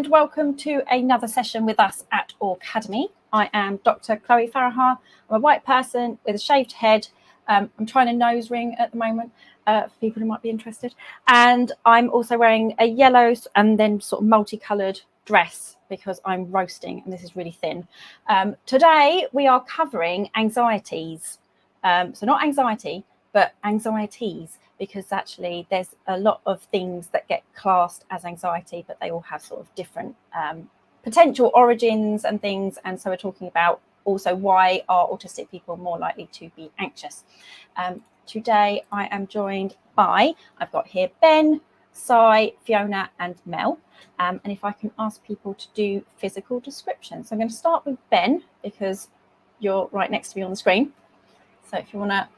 and welcome to another session with us at Aucademy. I am Dr. Chloe Farahar. I'm a white person with a shaved head. I'm trying a nose ring at the moment for people who might be interested. And I'm also wearing a yellow and then sort of multicoloured dress because I'm roasting and this is really thin. Today we are covering anxieties. So not anxiety, but anxieties, because actually there's a lot of things that get classed as anxiety, but they all have sort of different potential origins and things. And so we're talking about also why are autistic people more likely to be anxious. Today I am joined by, I've got here Ben, Sai, Fiona and Mel. And if I can ask people to do physical descriptions. So I'm going to start with Ben because you're right next to me on the screen. So if you want to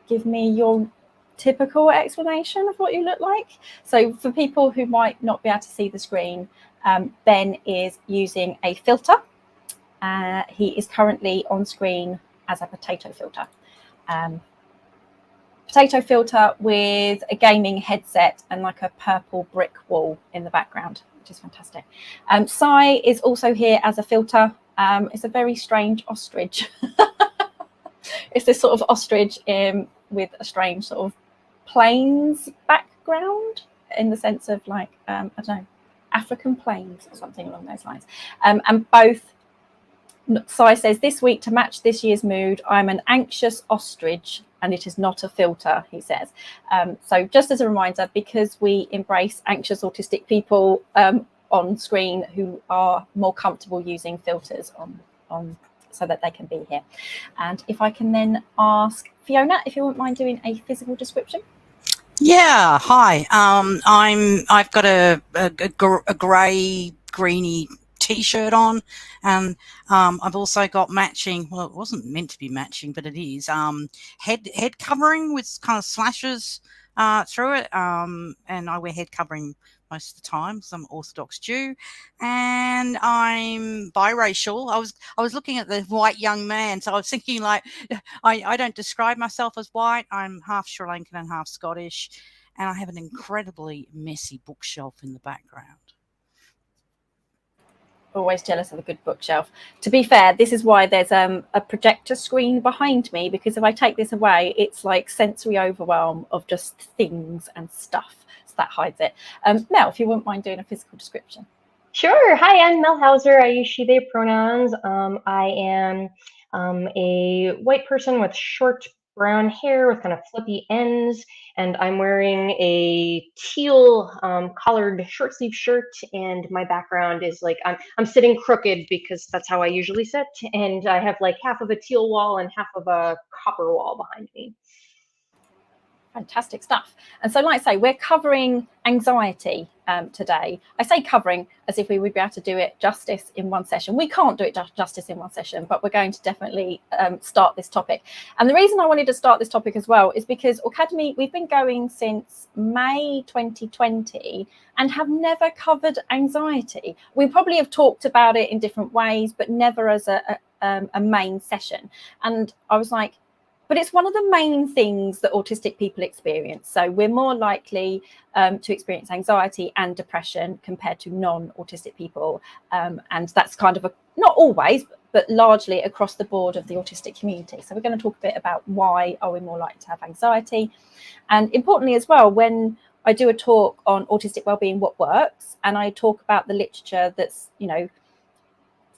give me your typical explanation of what you look like. So for people who might not be able to see the screen, Ben is using a filter. He is currently on screen as a potato filter. Potato filter with a gaming headset and like a purple brick wall in the background, which is fantastic. Sai is also here as a filter. It's a very strange ostrich. It's this sort of ostrich with a strange sort of plains background in the sense of like, I don't know, African plains or something along those lines. And both, Sai says, this week to match this year's mood, I'm an anxious ostrich and it is not a filter, he says. So just as a reminder, because we embrace anxious autistic people on screen who are more comfortable using filters on so that they can be here. And if I can then ask Fiona, if you wouldn't mind doing a physical description. Yeah, hi. I've got a grey, greeny t-shirt on, and I've also got matching, well, it wasn't meant to be matching, but it is, head covering with kind of slashes through it, and I wear head covering most of the time, so I'm Orthodox Jew, and I'm biracial. I was looking at the white young man, so I was thinking, like, I don't describe myself as white. I'm half Sri Lankan and half Scottish, and I have an incredibly messy bookshelf in the background. Always jealous of a good bookshelf. To be fair, this is why there's a projector screen behind me, because if I take this away, it's like sensory overwhelm of just things and stuff. So that hides it. Mel, if you wouldn't mind doing a physical description. Sure. Hi, I'm Mel Houser. I use she, they pronouns. I am a white person with short brown hair with kind of flippy ends, and I'm wearing a teal collared short sleeve shirt, and my background is like I'm sitting crooked because that's how I usually sit, and I have like half of a teal wall and half of a copper wall behind me. Fantastic stuff. And so, like I say, we're covering anxiety today. I say covering as if we would be able to do it justice in one session. We can't do it justice in one session, but we're going to definitely start this topic. And the reason I wanted to start this topic as well is because Aucademy, we've been going since May 2020 and have never covered anxiety. We probably have talked about it in different ways, but never as a main session. And I was like, but it's one of the main things that autistic people experience. So we're more likely to experience anxiety and depression compared to non-autistic people. And that's kind of not always, but largely across the board of the autistic community. So we're going to talk a bit about why are we more likely to have anxiety. And importantly as well, when I do a talk on autistic wellbeing, what works, and I talk about the literature that's, you know,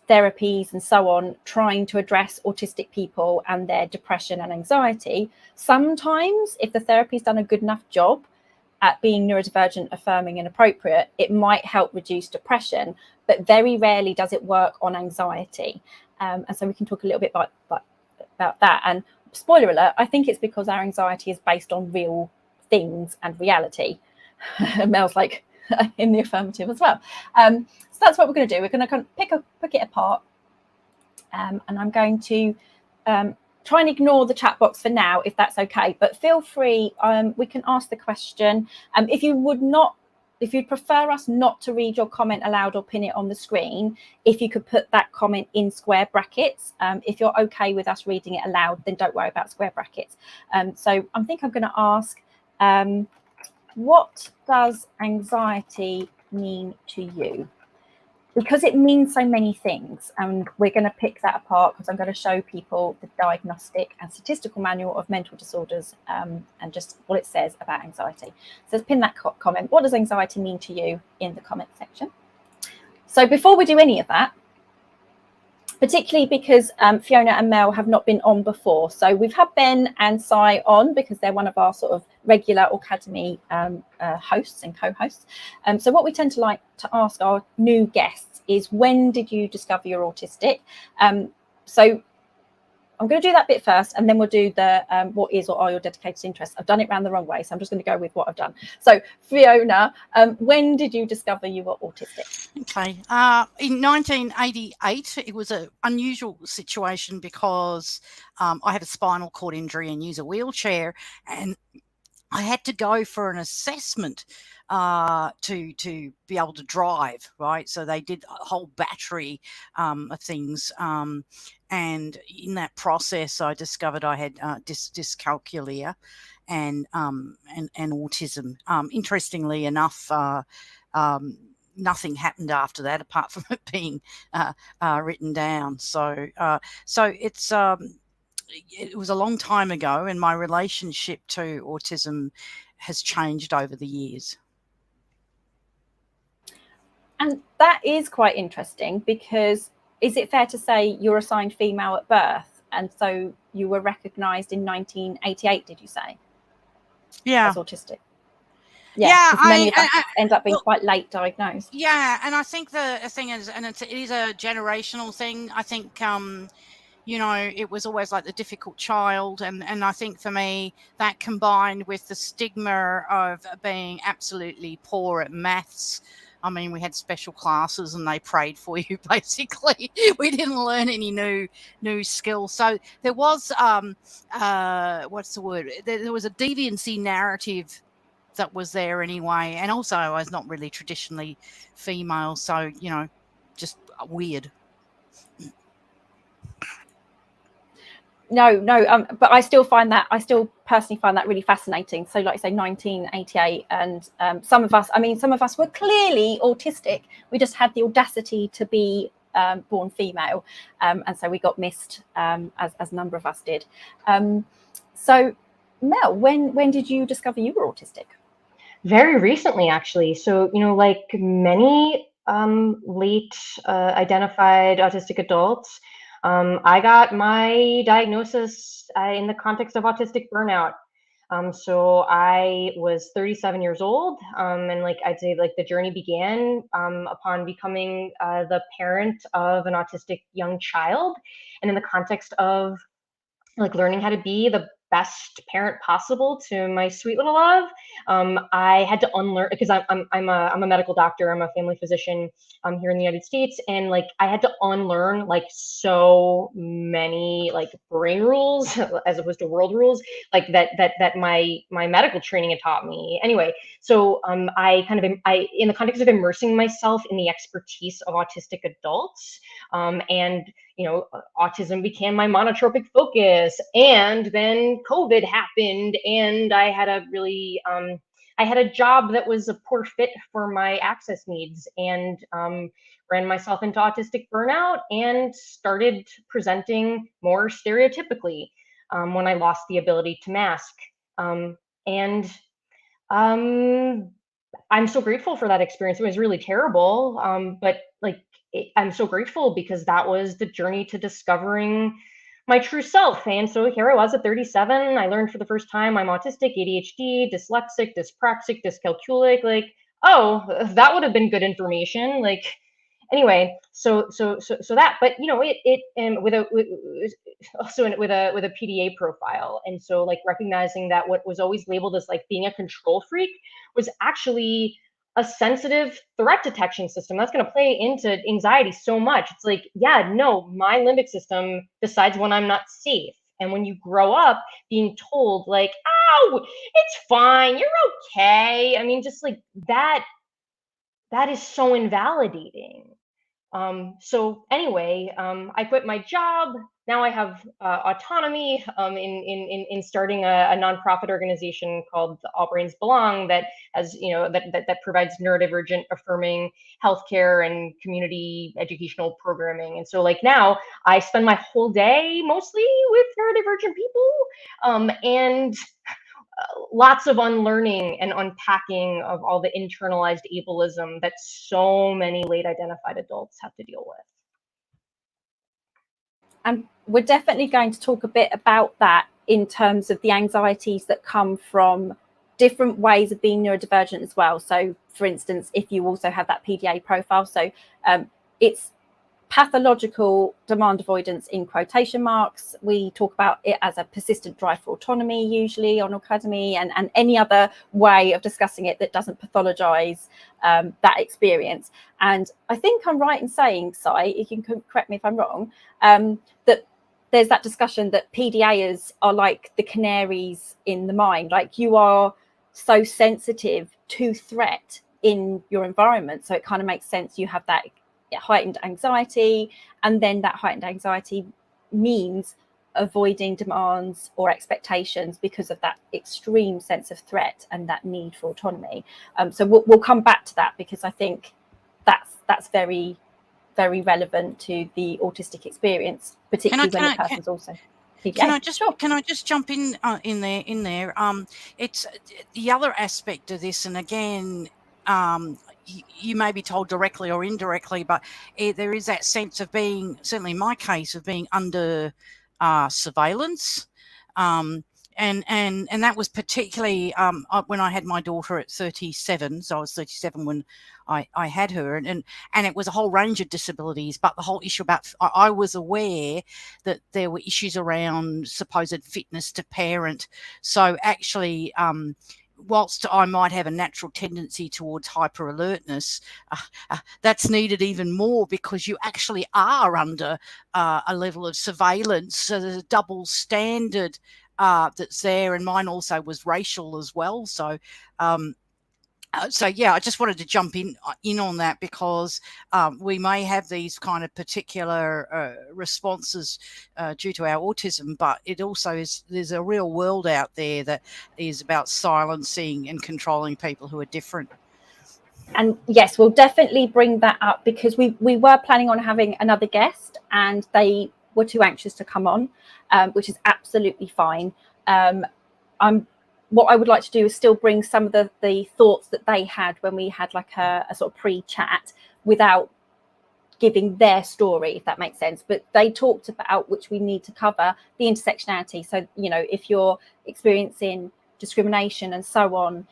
therapies and so on, trying to address autistic people and their depression and anxiety. Sometimes if the therapy's done a good enough job at being neurodivergent, affirming and appropriate, it might help reduce depression, but very rarely does it work on anxiety. And so we can talk a little bit about that. And spoiler alert, I think it's because our anxiety is based on real things and reality. Mel's like, in the affirmative as well. So that's what we're going to do. We're going to kind of pick it apart, and I'm going to try and ignore the chat box for now, if that's okay. But feel free. We can ask the question. If you'd prefer us not to read your comment aloud or pin it on the screen, if you could put that comment in square brackets. If you're okay with us reading it aloud, then don't worry about square brackets. So I think I'm going to ask. What does anxiety mean to you? Because it means so many things, and we're going to pick that apart because I'm going to show people the Diagnostic and Statistical Manual of Mental Disorders, and just what it says about anxiety. So let's pin that comment. What does anxiety mean to you in the comment section? So before we do any of that, particularly because Fiona and Mel have not been on before. So we've had Ben and Sai on because they're one of our sort of regular Aucademy hosts and co-hosts. So what we tend to like to ask our new guests is, when did you discover you're autistic? So I'm going to do that bit first, and then we'll do the what is or are your dedicated interests. I've done it round the wrong way, so I'm just going to go with what I've done. So Fiona, when did you discover you were autistic? Okay, in 1988, it was an unusual situation because I have a spinal cord injury and use a wheelchair, and I had to go for an assessment to be able to drive, right? So they did a whole battery of things, and in that process, I discovered I had dyscalculia and autism. Interestingly enough, nothing happened after that apart from it being written down. So it's it was a long time ago, and my relationship to autism has changed over the years. And that is quite interesting, because is it fair to say you're assigned female at birth, and so you were recognised in 1988, did you say? Yeah. As autistic. Yeah, because many of us end up being quite late diagnosed. Yeah, and I think the thing is, and it is a generational thing. I think you know, it was always like the difficult child, and I think for me that combined with the stigma of being absolutely poor at maths. I mean, we had special classes and they prayed for you, basically. We didn't learn any new skills. So there was what's the word? There was a deviancy narrative that was there anyway, and also I was not really traditionally female, so you know, just weird. No, but I still personally find that really fascinating. So like I say, 1988, and some of us were clearly autistic. We just had the audacity to be born female, and so we got missed, as a number of us did. So Mel, when did you discover you were autistic? Very recently, actually. So, you know, like many late identified autistic adults, I got my diagnosis in the context of autistic burnout. So I was 37 years old, and like I'd say, like the journey began upon becoming the parent of an autistic young child, and in the context of like learning how to be the best parent possible to my sweet little love. I had to unlearn, because I'm a medical doctor. I'm a family physician here in the United States, and like I had to unlearn like so many like brain rules as opposed to world rules, like that my medical training had taught me. Anyway, so I in the context of immersing myself in the expertise of autistic adults, and you know, autism became my monotropic focus, and then COVID happened, and I had a really, I had a job that was a poor fit for my access needs, and ran myself into autistic burnout and started presenting more stereotypically when I lost the ability to mask. And I'm so grateful for that experience. It was really terrible, but like I'm so grateful because that was the journey to discovering my true self. And so here I was at 37. I learned for the first time I'm autistic, ADHD, dyslexic, dyspraxic, dyscalculic. Like, oh, that would have been good information. Like, anyway, so that, but you know, it and with a PDA profile, and so like recognizing that what was always labeled as like being a control freak was actually a sensitive threat detection system that's going to play into anxiety so much. It's like, yeah, no, my limbic system decides when I'm not safe. And when you grow up being told like, oh, it's fine, you're okay. I mean, just like that is so invalidating. So anyway, I quit my job, now I have autonomy in starting a nonprofit organization called All Brains Belong that has, that provides neurodivergent affirming healthcare and community educational programming. And so like now I spend my whole day mostly with neurodivergent people, and lots of unlearning and unpacking of all the internalized ableism that so many late identified adults have to deal with. And we're definitely going to talk a bit about that in terms of the anxieties that come from different ways of being neurodivergent as well. So for instance, if you also have that PDA profile, so it's pathological demand avoidance in quotation marks. We talk about it as a persistent drive for autonomy, usually on Aucademy, and any other way of discussing it that doesn't pathologize that experience. And I think I'm right in saying, Sai, you can correct me if I'm wrong, that there's that discussion that PDAs are like the canaries in the mine, like you are so sensitive to threat in your environment. So it kind of makes sense you have that heightened anxiety, and then that heightened anxiety means avoiding demands or expectations because of that extreme sense of threat and that need for autonomy. So we'll come back to that, because I think that's very, very relevant to the autistic experience, particularly when the person's also PDA. Can I just jump in there? It's the other aspect of this, and again, you may be told directly or indirectly, but there is that sense of being, certainly in my case, of being under surveillance. And that was particularly when I had my daughter at 37. So I was 37 when I had her, and it was a whole range of disabilities. But the whole issue about, I was aware that there were issues around supposed fitness to parent. So actually, whilst I might have a natural tendency towards hyper alertness, that's needed even more, because you actually are under a level of surveillance. So there's a double standard that's there, and mine also was racial as well. So yeah, I just wanted to jump in on that, because we may have these kind of particular responses due to our autism, but it also is, there's a real world out there that is about silencing and controlling people who are different. And yes, we'll definitely bring that up, because we were planning on having another guest and they were too anxious to come on, which is absolutely fine. What I would like to do is still bring some of the thoughts that they had when we had like a sort of pre-chat, without giving their story, if that makes sense. But they talked about, which we need to cover, the intersectionality. So, if you're experiencing discrimination and so on.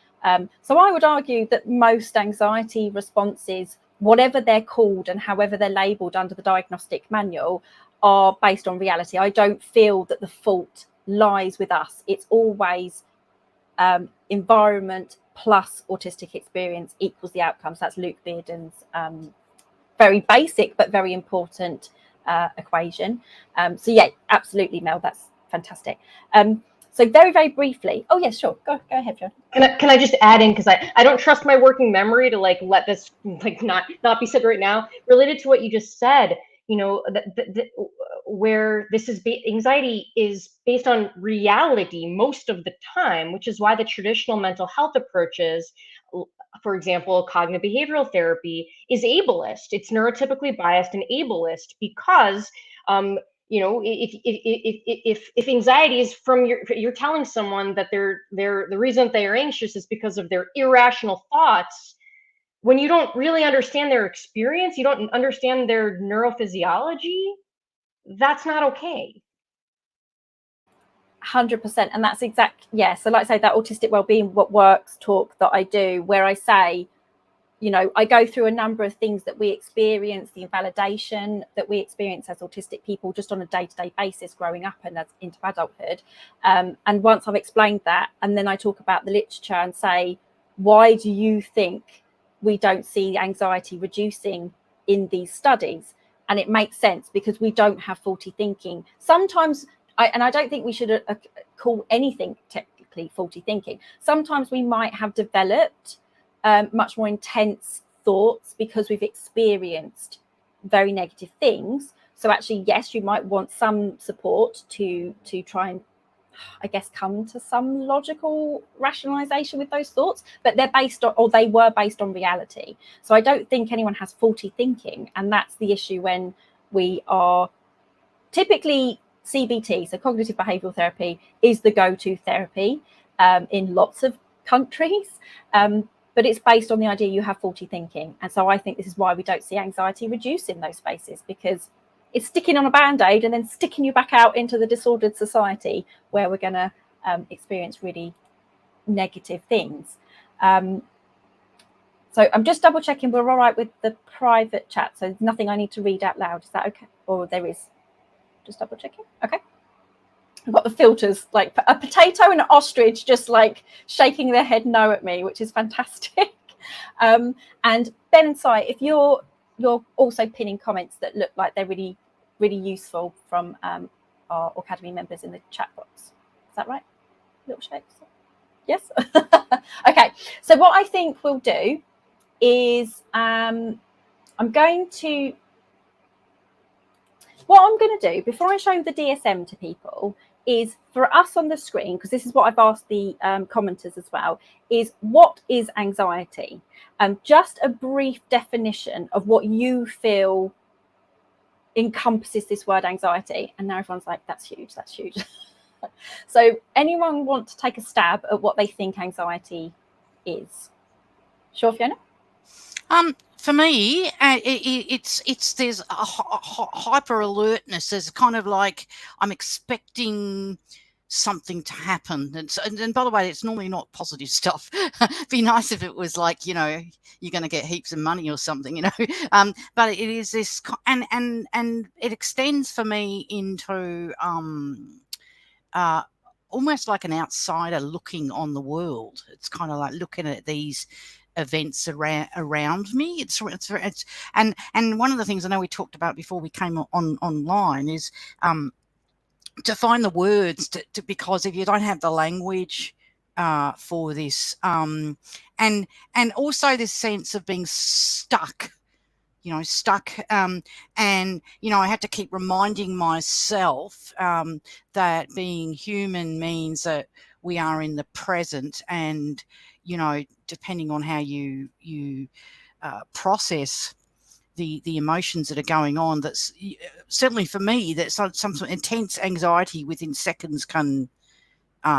So I would argue that most anxiety responses, whatever they're called and however they're labelled under the diagnostic manual, are based on reality. I don't feel that the fault lies with us. It's always environment plus autistic experience equals the outcomes. That's Luke Bearden's very basic but very important equation. So yeah, absolutely, Mel, that's fantastic. So very, very briefly. Oh yes, sure. Go ahead, John. Can I just add in, because I don't trust my working memory to like let this like not be said right now. Related to what you just said, where this is anxiety is based on reality most of the time, which is why the traditional mental health approaches, for example, cognitive behavioral therapy, is ableist. It's neurotypically biased and ableist, because if anxiety is from you're telling someone that the reason they are anxious is because of their irrational thoughts, when you don't really understand their experience, you don't understand their neurophysiology, that's not okay. 100%. And that's yeah. So like I say, that autistic wellbeing, what works talk that I do, where I say, I go through a number of things that we experience, the invalidation that we experience as autistic people just on a day-to-day basis growing up and as into adulthood. And once I've explained that, and then I talk about the literature and say, why do you think we don't see anxiety reducing in these studies? And it makes sense, because we don't have faulty thinking. Sometimes, I don't think we should call anything technically faulty thinking. Sometimes we might have developed much more intense thoughts because we've experienced very negative things. So actually, yes, you might want some support to try and, I guess, come to some logical rationalization with those thoughts, but they're based on, or they were based on, reality. So I don't think anyone has faulty thinking, and that's the issue when we are typically CBT, so cognitive behavioral therapy, is the go-to therapy in lots of countries, but it's based on the idea you have faulty thinking. And so I think this is why we don't see anxiety reduce in those spaces, because it's sticking on a band-aid and then sticking you back out into the disordered society where we're going to experience really negative things. So I'm just double checking we're all right with the private chat. So there's nothing I need to read out loud. Is that okay? Or there is? Just double checking. Okay. I've got the filters, like a potato and an ostrich just like shaking their head no at me, which is fantastic. And Ben and Sai, if you're also pinning comments that look like they're really, really useful from our Aucademy members in the chat box. Is that right? Little shakes. Yes. Okay. So what I think we'll do is what I'm going to do before I show the DSM to people is, for us on the screen, because this is what I've asked the commenters as well, is what is anxiety? Just a brief definition of what you feel encompasses this word anxiety. And now everyone's like, that's huge, that's huge. So anyone want to take a stab at what they think anxiety is? Sure, Fiona? For me, it's there's a hyper alertness. There's kind of like I'm expecting something to happen, and by the way, it's normally not positive stuff. Be nice if it was like, you know, you're going to get heaps of money or something, you know. But it is this, and it extends for me into almost like an outsider looking on the world. It's kind of like looking at these events around me. It's and one of the things I know we talked about before we came online is to find the words to because if you don't have the language for this, and also this sense of being stuck, you know, and you know, I had to keep reminding myself that being human means that we are in the present, and you know, depending on how you process the emotions that are going on, that's certainly for me, that some sort of intense anxiety within seconds can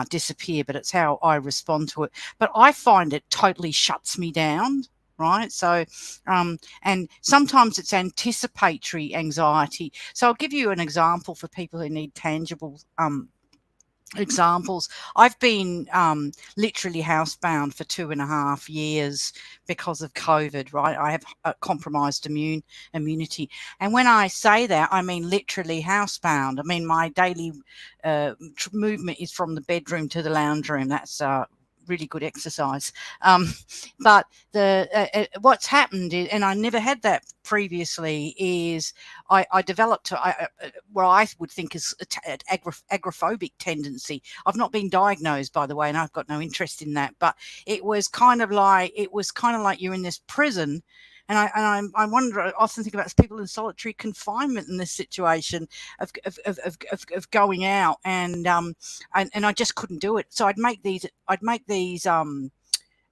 disappear, but it's how I respond to it. But I find it totally shuts me down, right? So and sometimes it's anticipatory anxiety. So I'll give you an example for people who need tangible examples. I've been literally housebound for 2.5 years because of COVID, right? I have a compromised immunity. And when I say that, I mean literally housebound. I mean, my daily movement is from the bedroom to the lounge room. That's really good exercise. But what's happened is, and I never had that previously, is I developed what I would think is an agoraphobic tendency. I've not been diagnosed, by the way, and I've got no interest in that, but it was kind of like you're in this prison. And I wonder, I often think about people in solitary confinement in this situation of going out, and I just couldn't do it. So I'd make these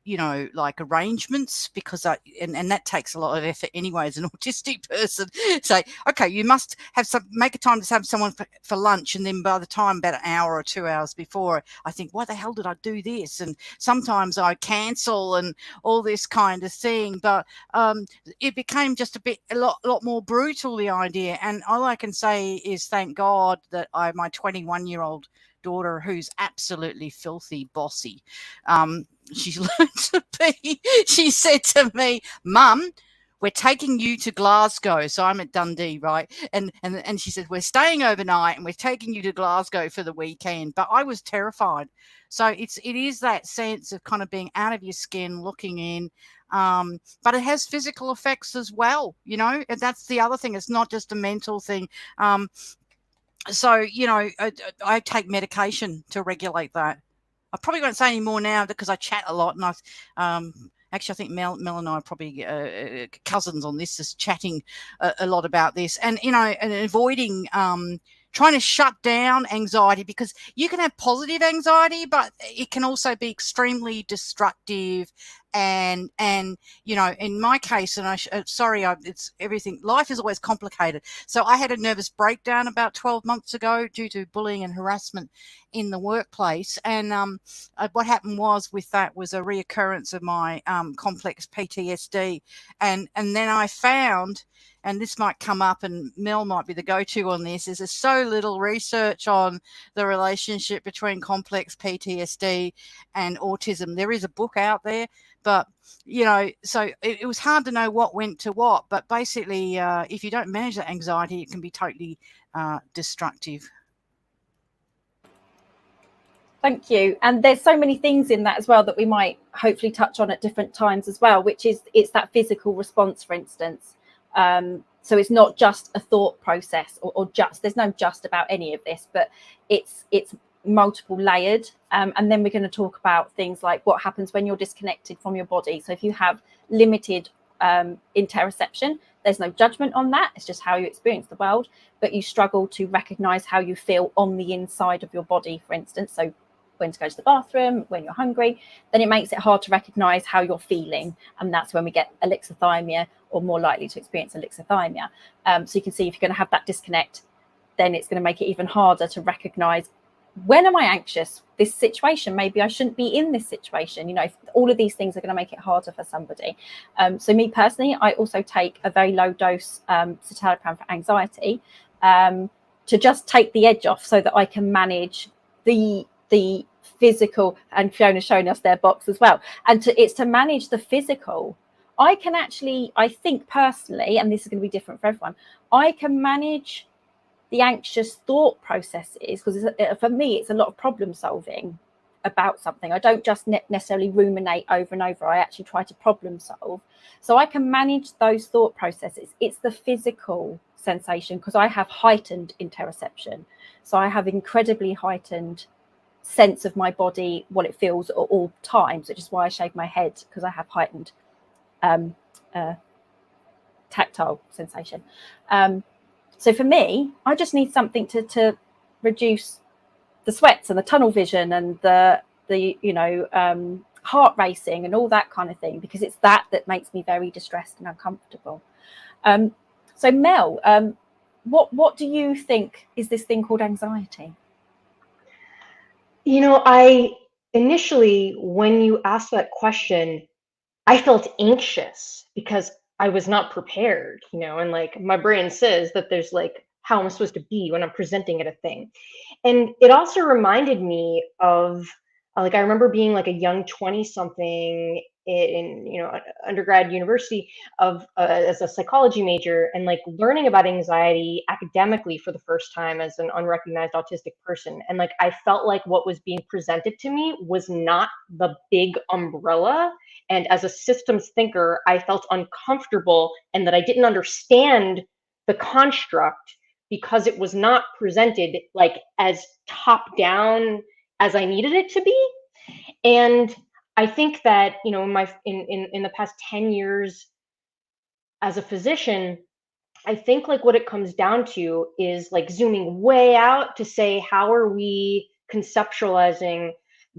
you know, like arrangements, because and that takes a lot of effort anyway as an autistic person. Say, okay, you must have make a time to have someone for lunch, and then by the time about an hour or 2 hours before, I think, why the hell did I do this? And sometimes I cancel and all this kind of thing. But it became just a lot more brutal, the idea. And all I can say is thank God that my 21-year-old daughter, who's absolutely filthy bossy, she's learned to be, she said to me, Mum, we're taking you to Glasgow. So I'm at Dundee, right? And she said, we're staying overnight and we're taking you to Glasgow for the weekend. But I was terrified. So it is that sense of kind of being out of your skin, looking in. But it has physical effects as well, you know, and that's the other thing. It's not just a mental thing. So, you know, I take medication to regulate that. I probably won't say any more now because I chat a lot, and Actually, I think Mel and I are probably cousins on this, just chatting a lot about this, and and avoiding trying to shut down anxiety, because you can have positive anxiety, but it can also be extremely destructive. And in my case, and it's everything. Life is always complicated. So I had a nervous breakdown about 12 months ago due to bullying and harassment in the workplace. And what happened was a reoccurrence of my complex PTSD. And then I found, and this might come up, and Mel might be the go-to on this, is there's so little research on the relationship between complex PTSD and autism. There is a book out there, but so it was hard to know what went to what. But basically, if you don't manage that anxiety, it can be totally destructive. Thank you. And there's so many things in that as well that we might hopefully touch on at different times as well, which is it's that physical response, for instance. So it's not just a thought process, or just, there's no just about any of this, but it's multiple layered. And then we're going to talk about things like what happens when you're disconnected from your body. So if you have limited interoception, there's no judgment on that. It's just how you experience the world, but you struggle to recognize how you feel on the inside of your body, for instance. So when to go to the bathroom, when you're hungry, then it makes it hard to recognize how you're feeling. And that's when we get alexithymia, or more likely to experience alexithymia. So you can see if you're going to have that disconnect, then it's going to make it even harder to recognize, when am I anxious? This situation, maybe I shouldn't be in this situation. All of these things are going to make it harder for somebody. So me personally, I also take a very low dose citalopram for anxiety, to just take the edge off, so that I can manage the physical. And Fiona's showing us their box as well. And it's to manage the physical. I can actually, I think personally, and this is going to be different for everyone, I can manage the anxious thought processes, because for me, it's a lot of problem solving about something. I don't just necessarily ruminate over and over. I actually try to problem solve. So I can manage those thought processes. It's the physical sensation, because I have heightened interoception. So I have incredibly heightened sense of my body, what it feels at all times, which is why I shave my head, because I have heightened tactile sensation. So for me, I just need something to reduce the sweats and the tunnel vision and the heart racing and all that kind of thing, because it's that makes me very distressed and uncomfortable. So Mel, what do you think is this thing called anxiety? I initially, when you asked that question, I felt anxious because I was not prepared, and like my brain says that there's like, how am I supposed to be when I'm presenting at a thing? And it also reminded me of I remember being like a young 20-something in undergrad university as a psychology major, and like learning about anxiety academically for the first time as an unrecognized autistic person. And like I felt like what was being presented to me was not the big umbrella. And as a systems thinker, I felt uncomfortable, and that I didn't understand the construct because it was not presented like as top down as I needed it to be. And I think that in the past 10 years as a physician, I think like what it comes down to is like zooming way out to say, how are we conceptualizing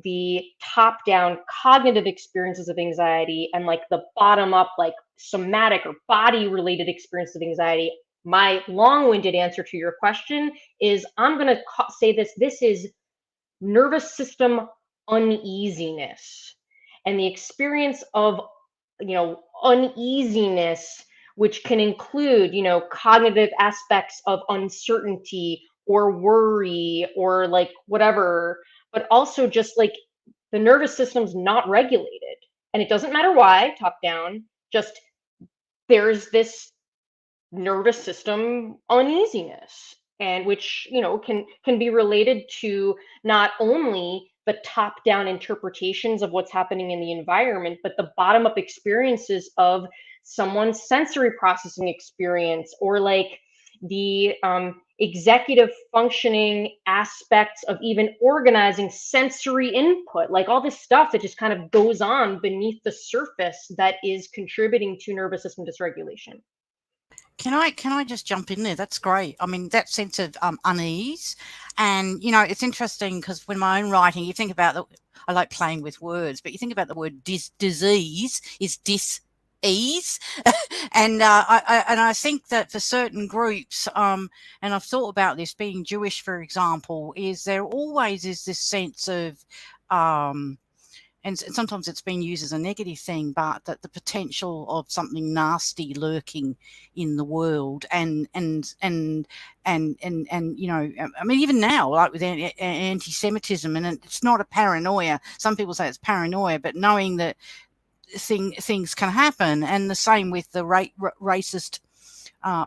the top down cognitive experiences of anxiety and like the bottom up like somatic or body related experiences of anxiety. My long-winded answer to your question is, I'm going to say this is nervous system uneasiness, and the experience of uneasiness, which can include cognitive aspects of uncertainty or worry or like whatever, but also just like the nervous system's not regulated, and it doesn't matter why, top down, just there's this nervous system uneasiness, and which can be related to not only the top down interpretations of what's happening in the environment, but the bottom up experiences of someone's sensory processing experience, or like the executive functioning aspects of even organizing sensory input, like all this stuff that just kind of goes on beneath the surface that is contributing to nervous system dysregulation. Can I just jump in there? That's great. I mean, that sense of unease, and you know, it's interesting because when my own writing, you think about I like playing with words, but you think about the word disease is dis-ease, and I think that for certain groups, and I've thought about this, being Jewish, for example, is there always is this sense of and sometimes it's been used as a negative thing, but that the potential of something nasty lurking in the world, and you know, I mean, even now, like with anti-Semitism, and it's not a paranoia. Some people say it's paranoia, but knowing that things can happen, and the same with the racist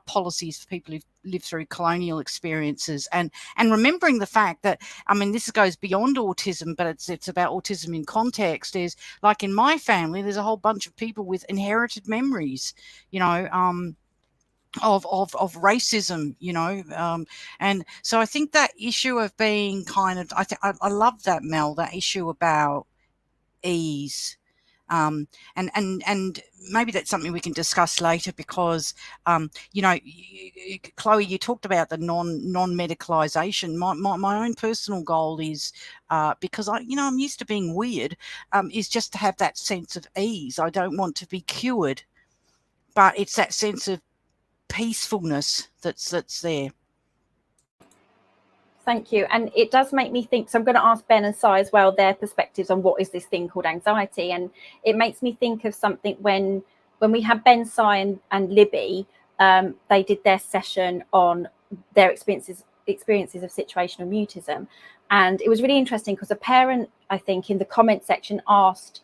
policies for people who've lived through colonial experiences, and remembering the fact that, I mean, this goes beyond autism, but it's about autism in context. Is like in my family, there's a whole bunch of people with inherited memories, you know, of racism, you know, and so I think that issue of being kind of, I love that, Mel, that issue about ease. And maybe that's something we can discuss later, because you know, Chloe, you talked about the non-medicalization. My own personal goal is, because I'm used to being weird, is just to have that sense of ease. I don't want to be cured, but it's that sense of peacefulness that's there. Thank you. And it does make me think, so I'm going to ask Ben and Sai as well their perspectives on what is this thing called anxiety. And it makes me think of something when we had Ben, Sai and Libby, they did their session on their experiences of situational mutism. And it was really interesting because a parent, I think, in the comment section asked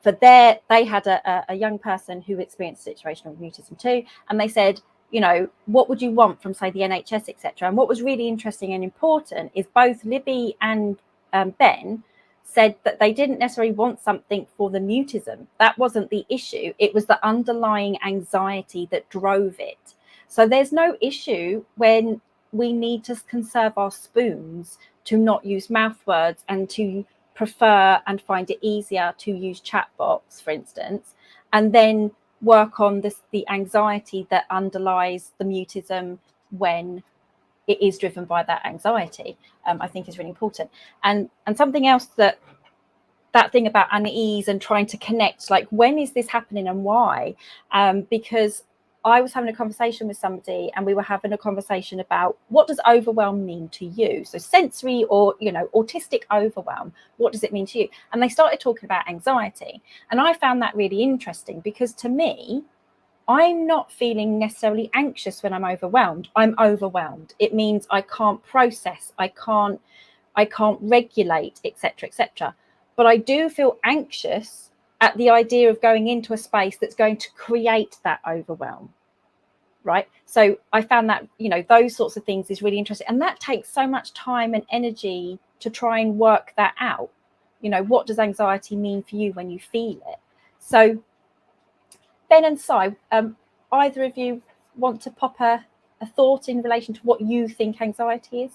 for they had a young person who experienced situational mutism too. And they said, you know, what would you want from, say, the NHS, etc. And what was really interesting and important is both Libby and Ben said that they didn't necessarily want something for the mutism. That wasn't the issue. It was the underlying anxiety that drove it. So there's no issue when we need to conserve our spoons, to not use mouth words, and to prefer and find it easier to use chat box, for instance, and then work on the anxiety that underlies the mutism when it is driven by that anxiety. I think is really important. And something else, that thing about unease and trying to connect, like, when is this happening and why? Because I was having a conversation with somebody, and we were having a conversation about, what does overwhelm mean to you? So sensory, or, you know, autistic overwhelm, what does it mean to you? And they started talking about anxiety. And I found that really interesting, because to me, I'm not feeling necessarily anxious when I'm overwhelmed. I'm overwhelmed. It means I can't process, I can't regulate, etc., etc. But I do feel anxious at the idea of going into a space that's going to create that overwhelm, right? So I found that, you know, those sorts of things is really interesting, and that takes so much time and energy to try and work that out. You know, what does anxiety mean for you when you feel it? So Ben and Sai, either of you want to pop a thought in relation to what you think anxiety is?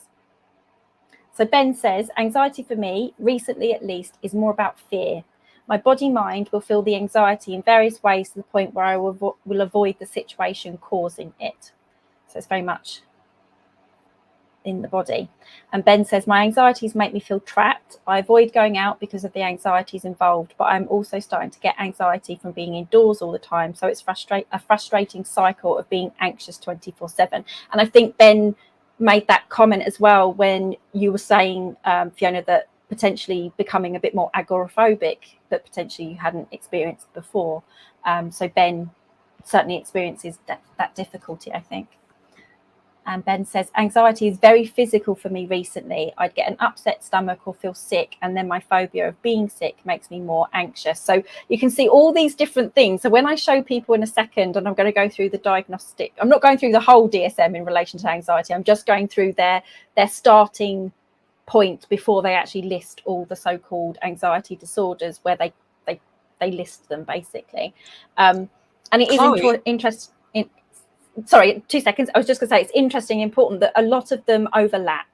So Ben says, anxiety for me, recently at least, is more about fear. My body-mind will feel the anxiety in various ways to the point where I will avoid the situation causing it. So it's very much in the body. And Ben says, my anxieties make me feel trapped. I avoid going out because of the anxieties involved, but I'm also starting to get anxiety from being indoors all the time. So it's a frustrating cycle of being anxious 24/7. And I think Ben made that comment as well when you were saying, Fiona, that potentially becoming a bit more agoraphobic, that potentially you hadn't experienced before. So Ben certainly experiences that difficulty, I think. And Ben says, anxiety is very physical for me recently. I'd get an upset stomach or feel sick, and then my phobia of being sick makes me more anxious. So you can see all these different things. So when I show people in a second, and I'm going to go through the diagnostic, I'm not going through the whole DSM in relation to anxiety. I'm just going through their starting point before they actually list all the so-called anxiety disorders, where they list them basically. And it is interesting. sorry, 2 seconds. I was just going to say it's interesting, important that a lot of them overlap.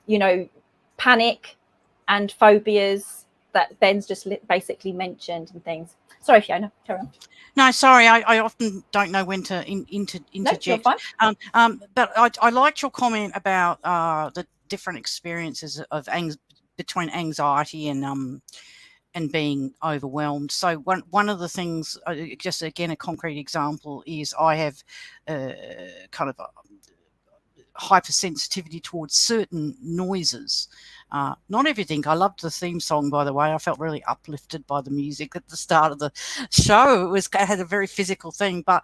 You know, panic and phobias that Ben's just basically mentioned and things. Sorry, Fiona, carry on. No, sorry, I often don't know when to interject. No, you're fine. But I liked your comment about the different experiences of between anxiety and being overwhelmed. So one of the things, just again a concrete example, is I have kind of a hypersensitivity towards certain noises. Not everything. I loved the theme song, by the way. I felt really uplifted by the music at the start of the show. It had a very physical thing, but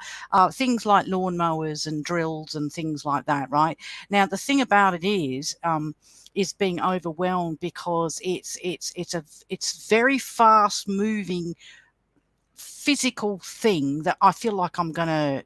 things like lawnmowers and drills and things like that, right? Now, the thing about it is being overwhelmed because it's very fast moving physical thing that I feel like I'm going to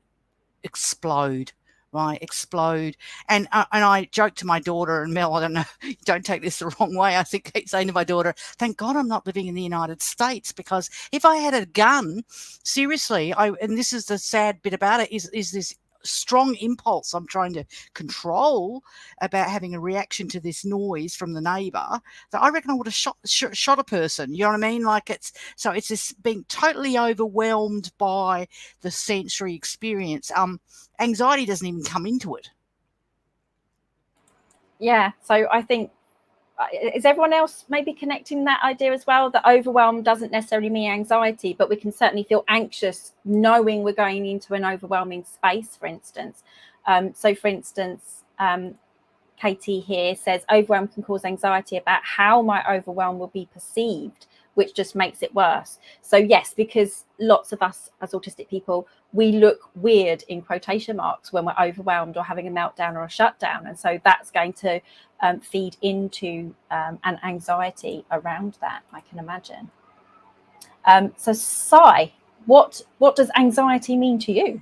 explode. Right, explode. And I joke to my daughter, and Mel, I don't know, don't take this the wrong way. I think I keep saying to my daughter, thank God I'm not living in the United States, because if I had a gun, seriously, and this is the sad bit about it, is this strong impulse I'm trying to control about having a reaction to this noise from the neighbor, that I reckon I would have shot a person. You know what I mean? Like it's this being totally overwhelmed by the sensory experience. Anxiety doesn't even come into it. Yeah, so I think, is everyone else maybe connecting that idea as well, that overwhelm doesn't necessarily mean anxiety, but we can certainly feel anxious knowing we're going into an overwhelming space, for instance. So for instance, Katie here says overwhelm can cause anxiety about how my overwhelm will be perceived, which just makes it worse. So yes, because lots of us as autistic people, we look weird in quotation marks when we're overwhelmed or having a meltdown or a shutdown. And so that's going to feed into an anxiety around that, I can imagine. So Sai, what does anxiety mean to you?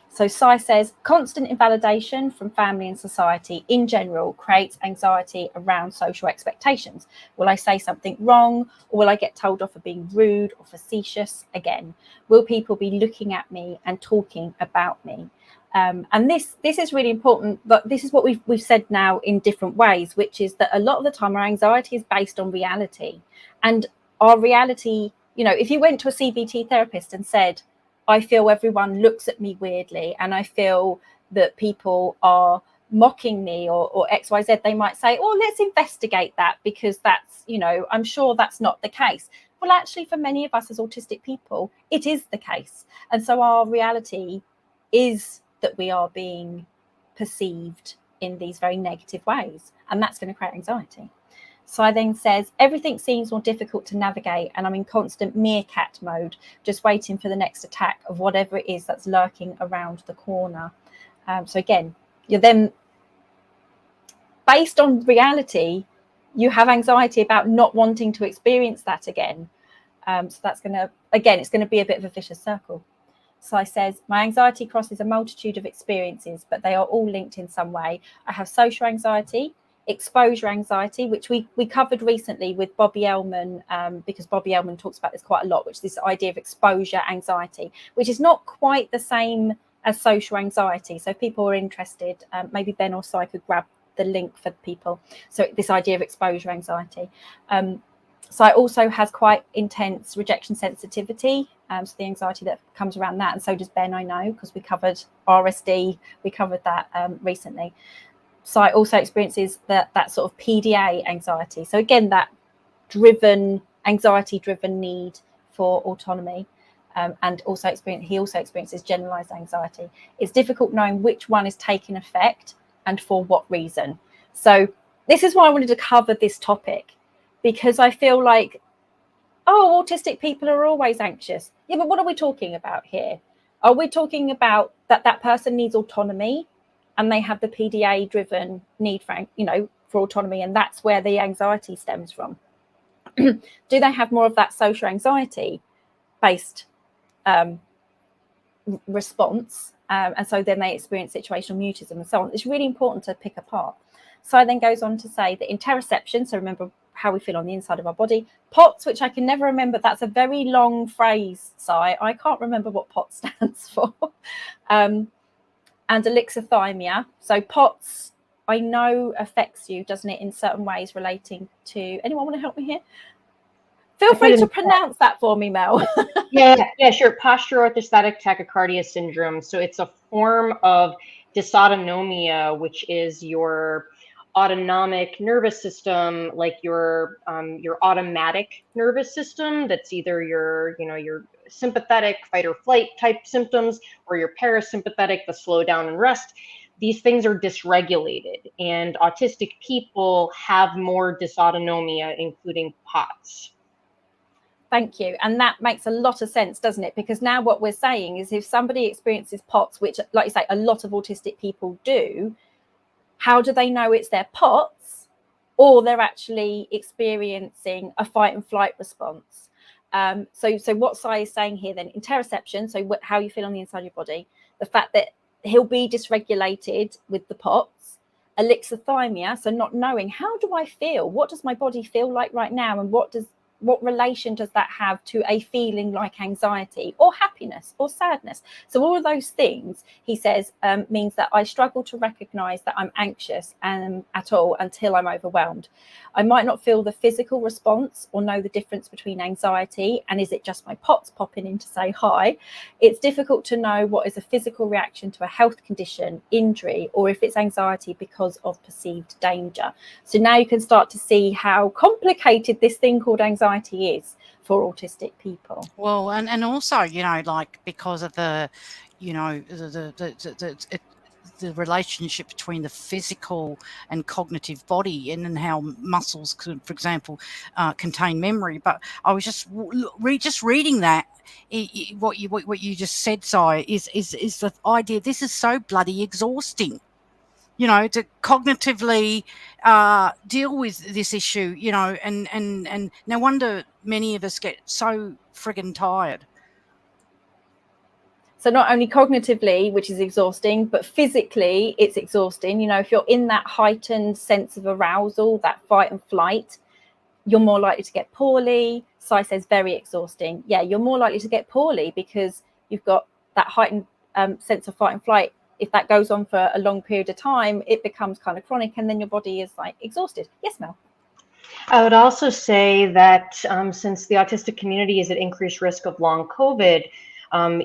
So Sai says, constant invalidation from family and society in general creates anxiety around social expectations. Will I say something wrong, or will I get told off for being rude or facetious again? Will people be looking at me and talking about me? And this is really important, but this is what we've said now in different ways, which is that a lot of the time our anxiety is based on reality. And our reality, you know, if you went to a CBT therapist and said, I feel everyone looks at me weirdly and I feel that people are mocking me or XYZ, they might say, oh, let's investigate that, because that's, you know, I'm sure that's not the case. Well, actually, for many of us as autistic people, it is the case. And so our reality is that we are being perceived in these very negative ways, and that's going to create anxiety. So I then says, everything seems more difficult to navigate and I'm in constant meerkat mode, just waiting for the next attack of whatever it is that's lurking around the corner. So again, you're then, based on reality, you have anxiety about not wanting to experience that again. So that's going to, again, it's going to be a bit of a vicious circle. So I says, my anxiety crosses a multitude of experiences, but they are all linked in some way. I have social anxiety, exposure anxiety, which we covered recently with Bobby Ellman, because Bobby Ellman talks about this quite a lot, which is this idea of exposure anxiety, which is not quite the same as social anxiety. So if people are interested, maybe Ben or Sai could grab the link for people. So this idea of exposure anxiety. Sai also has quite intense rejection sensitivity, so the anxiety that comes around that, and so does Ben, I know, because we covered RSD, we covered that recently. Sai also experiences that sort of PDA anxiety. So again, that anxiety-driven need for autonomy, and also he also experiences generalized anxiety. It's difficult knowing which one is taking effect and for what reason. So this is why I wanted to cover this topic, because I feel like, oh, autistic people are always anxious. Yeah, but what are we talking about here? Are we talking about that person needs autonomy and they have the PDA driven need for, you know, for autonomy, and that's where the anxiety stems from? Do they have more of that social anxiety based response, and so then they experience situational mutism and so on? It's really important to pick apart. So then goes on to say that interoception, so remember how we feel on the inside of our body. POTS, which I can never remember, that's a very long phrase, Si. I can't remember what POTS stands for. And alexithymia. So POTS, I know, affects you, doesn't it, in certain ways relating to... Anyone want to help me here? Feel free to pronounce that for me, Mel. Yeah, sure. Postural orthostatic tachycardia syndrome. So it's a form of dysautonomia, which is your autonomic nervous system, like your automatic nervous system. That's either your sympathetic fight or flight type symptoms, or your parasympathetic, the slow down and rest. These things are dysregulated, and autistic people have more dysautonomia, including POTS. Thank you. And that makes a lot of sense, doesn't it? Because now what we're saying is if somebody experiences POTS, which, like you say, a lot of autistic people do, how do they know it's their POTS or they're actually experiencing a fight and flight response? So what Si is saying here then, interoception, so how you feel on the inside of your body, the fact that he'll be dysregulated with the POTS, alexithymia, so not knowing, how do I feel? What does my body feel like right now? And what relation does that have to a feeling like anxiety or happiness or sadness? So all of those things, he says, means that I struggle to recognize that I'm anxious at all until I'm overwhelmed. I might not feel the physical response or know the difference between anxiety and is it just my POTS popping in to say hi. It's difficult to know what is a physical reaction to a health condition, injury, or if it's anxiety because of perceived danger. So now you can start to see how complicated this thing called anxiety is for autistic people. Well, and also, like, because of the relationship between the physical and cognitive body, and how muscles could, for example, contain memory. But I was just reading that. What you just said, Si, is the idea. This is so bloody exhausting. To cognitively deal with this issue, and no wonder many of us get so friggin' tired. So not only cognitively, which is exhausting, but physically it's exhausting. If you're in that heightened sense of arousal, that fight and flight, you're more likely to get poorly. Si says very exhausting. Yeah, you're more likely to get poorly because you've got that heightened sense of fight and flight. If that goes on for a long period of time, it becomes kind of chronic, and then your body is like exhausted. Yes, Mel? I would also say that since the autistic community is at increased risk of long COVID,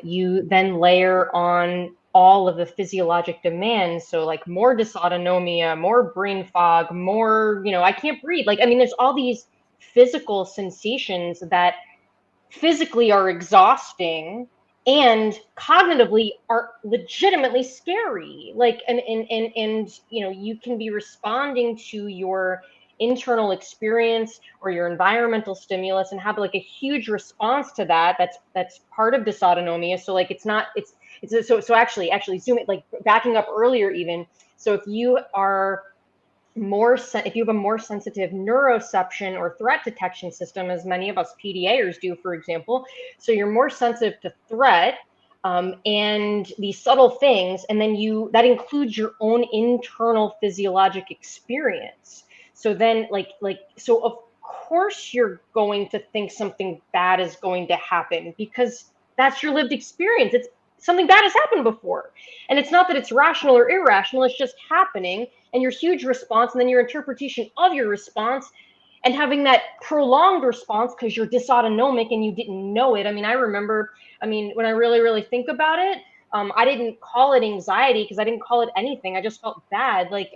you then layer on all of the physiologic demands. So like more dysautonomia, more brain fog, more, I can't breathe. There's all these physical sensations that physically are exhausting and cognitively are legitimately scary. And you can be responding to your internal experience or your environmental stimulus and have like a huge response to that. That's part of dysautonomia. So actually zoom it, like backing up earlier even. So if you have a more sensitive neuroception or threat detection system, as many of us PDAers do, for example, so you're more sensitive to threat and these subtle things, and then that includes your own internal physiologic experience. So then so of course you're going to think something bad is going to happen because that's your lived experience. It's something bad has happened before. And it's not that it's rational or irrational, it's just happening. And your huge response and then your interpretation of your response and having that prolonged response because you're dysautonomic and you didn't know it. I remember when I really, really think about it, I didn't call it anxiety because I didn't call it anything. I just felt bad. Like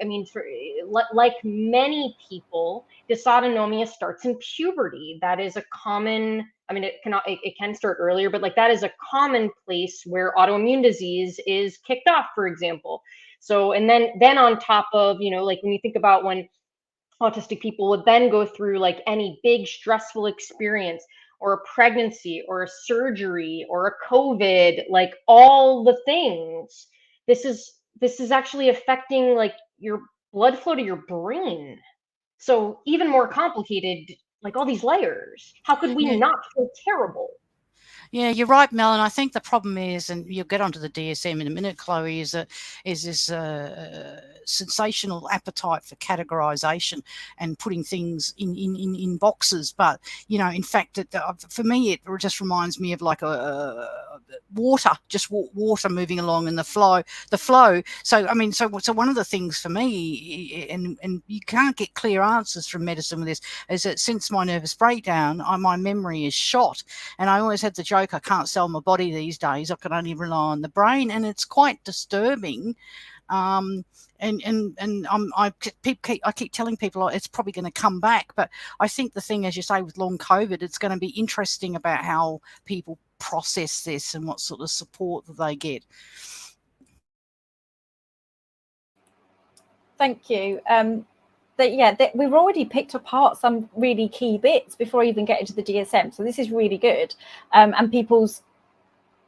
many people, dysautonomia starts in puberty. That is a common, it can start earlier, but that is a common place where autoimmune disease is kicked off, for example. So, and then on top of, when you think about when autistic people would then go through any big stressful experience or a pregnancy or a surgery or a COVID, all the things, this is actually affecting your blood flow to your brain. So even more complicated, all these layers. How could we not feel terrible? Yeah, you're right, Mel. And I think the problem is, and you'll get onto the DSM in a minute, Chloe, is this sensational appetite for categorization and putting things in boxes. But, you know, in fact, for me, it just reminds me of like water, just water moving along in the flow. So, I mean, so one of the things for me, and you can't get clear answers from medicine with this, is that since my nervous breakdown, my memory is shot. And I always had the joke, I can't sell my body these days. I can only rely on the brain, and it's quite disturbing. I keep telling people it's probably going to come back, but I think the thing, as you say, with long COVID, it's going to be interesting about how people process this and what sort of support that they get. Thank you. We've already picked apart some really key bits before I even get into the DSM, so this is really good, and people's,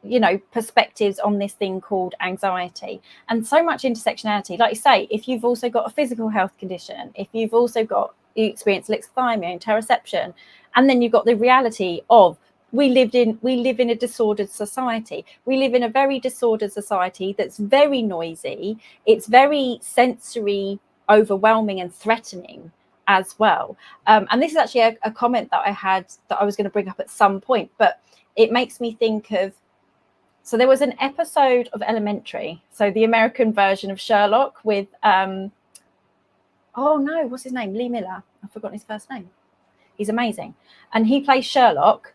you know, perspectives on this thing called anxiety, and so much intersectionality. Like you say, if you've also got a physical health condition, if you've also got, you experience alexithymia, interoception, and then you've got the reality of we live in a disordered society. We live in a very disordered society that's very noisy. It's very sensory overwhelming and threatening as well. And this is actually a comment that I had that I was going to bring up at some point, but it makes me think of, so there was an episode of Elementary, so the American version of Sherlock with, oh no, what's his name? Lee Miller. I've forgotten his first name. He's amazing. And he plays Sherlock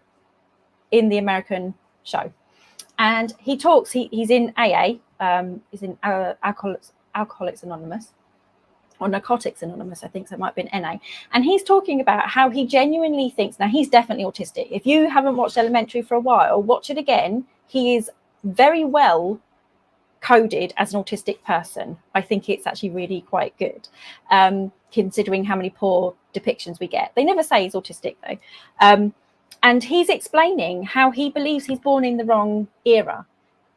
in the American show. And he talks, he's in AA, he's in Alcoholics Anonymous, or Narcotics Anonymous, I think, so it might have been NA. And he's talking about how he genuinely thinks, now he's definitely autistic. If you haven't watched Elementary for a while, watch it again. He is very well coded as an autistic person. I think it's actually really quite good, considering how many poor depictions we get. They never say he's autistic though. And he's explaining how he believes he's born in the wrong era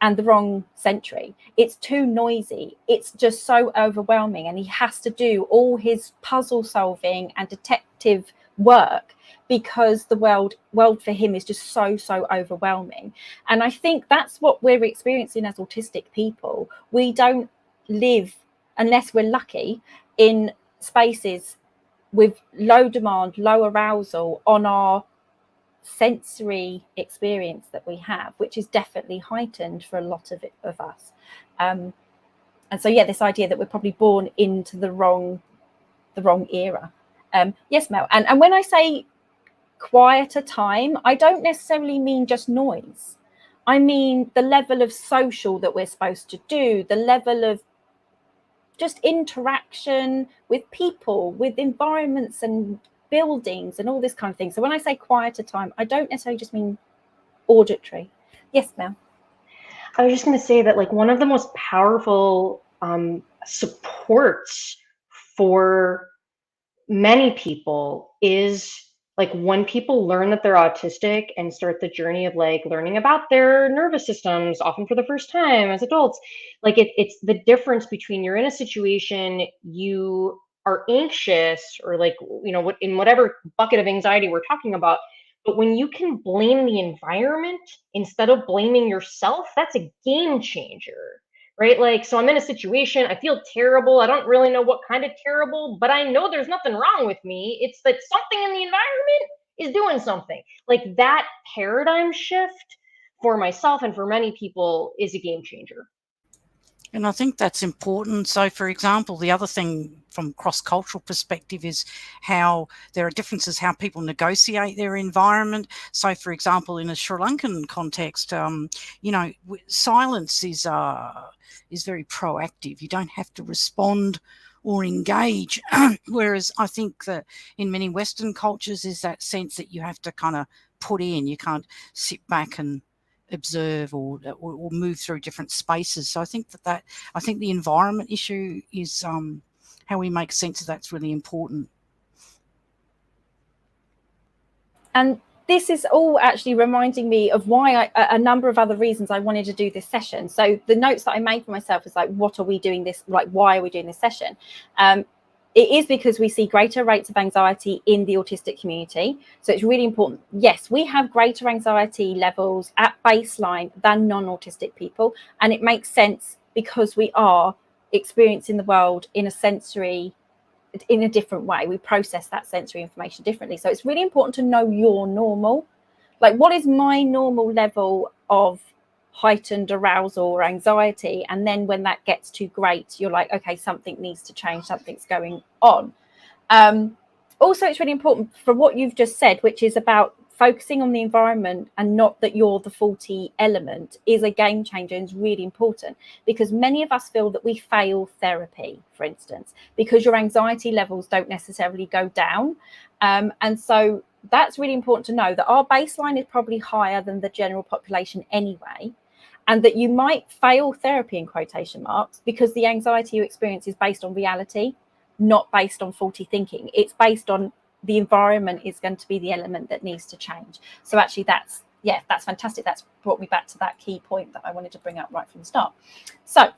and the wrong century. It's too noisy. It's just so overwhelming. And he has to do all his puzzle solving and detective work because the world for him is just so overwhelming. And I think that's what we're experiencing as autistic people. We don't live, unless we're lucky, in spaces with low demand, low arousal on our sensory experience that we have, which is definitely heightened for a lot of us. And so, yeah, this idea that we're probably born into the wrong era. Yes, Mel. And when I say quieter time, I don't necessarily mean just noise. I mean the level of social that we're supposed to do, the level of just interaction with people, with environments and buildings and all this kind of thing. So when I say quieter time, I don't necessarily just mean auditory. Yes, Mel. I was just going to say that, like, one of the most powerful supports for many people is, like, when people learn that they're autistic and start the journey of, like, learning about their nervous systems, often for the first time as adults, like, it's the difference between you're in a situation, you are anxious, or, like, you know, what in whatever bucket of anxiety we're talking about, but when you can blame the environment instead of blaming yourself, that's a game changer. Right? Like, so I'm in a situation, I feel terrible. I don't really know what kind of terrible, but I know there's nothing wrong with me. It's that something in the environment is doing something. Like, that paradigm shift for myself and for many people is a game changer. And I think that's important. So, for example, the other thing from cross-cultural perspective is how there are differences how people negotiate their environment. So, for example, in a Sri Lankan context, you know, silence is very proactive. You don't have to respond or engage. Whereas I think that in many Western cultures is that sense that you have to kind of put in. You can't sit back and observe or move through different spaces. So I think I think the environment issue is how we make sense of that's really important. And this is all actually reminding me of why a number of other reasons I wanted to do this session. So the notes that I made for myself is like, what are we doing this? Like, why are we doing this session? It is because we see greater rates of anxiety in the autistic community. So it's really important. Yes, we have greater anxiety levels at baseline than non-autistic people. And it makes sense because we are experiencing the world in a different way. We process that sensory information differently. So it's really important to know your normal. Like, what is my normal level of heightened arousal or anxiety? And then when that gets too great, you're like, okay, something needs to change, something's going on. Also, it's really important for what you've just said, which is about focusing on the environment and not that you're the faulty element, is a game changer and is really important, because many of us feel that we fail therapy, for instance, because your anxiety levels don't necessarily go down. And so that's really important to know, that our baseline is probably higher than the general population anyway, and that you might fail therapy in quotation marks because the anxiety you experience is based on reality, not based on faulty thinking. It's based on the environment is going to be the element that needs to change. So actually that's fantastic. That's brought me back to that key point that I wanted to bring up right from the start. So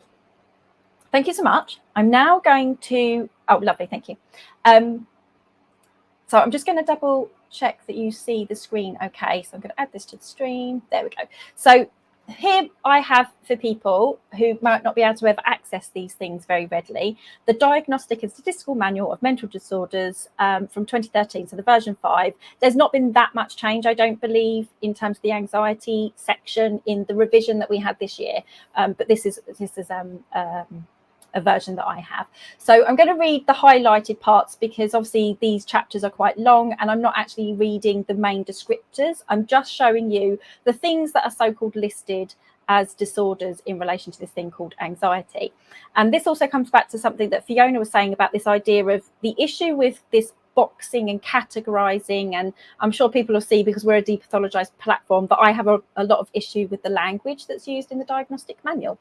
thank you so much. I'm now going to, oh, lovely, thank you. So I'm just going to double check that you see the screen okay. So I'm going to add this to the stream. There we go. So here I have, for people who might not be able to ever access these things very readily, the Diagnostic and Statistical Manual of Mental Disorders from 2013, so the version 5. There's not been that much change, I don't believe, in terms of the anxiety section in the revision that we had this year, but this is a version that I have. So I'm going to read the highlighted parts because obviously these chapters are quite long and I'm not actually reading the main descriptors. I'm just showing you the things that are so-called listed as disorders in relation to this thing called anxiety. And this also comes back to something that Fiona was saying about this idea of the issue with this boxing and categorizing, and I'm sure people will see, because we're a depathologized platform, that I have a lot of issue with the language that's used in the diagnostic manual.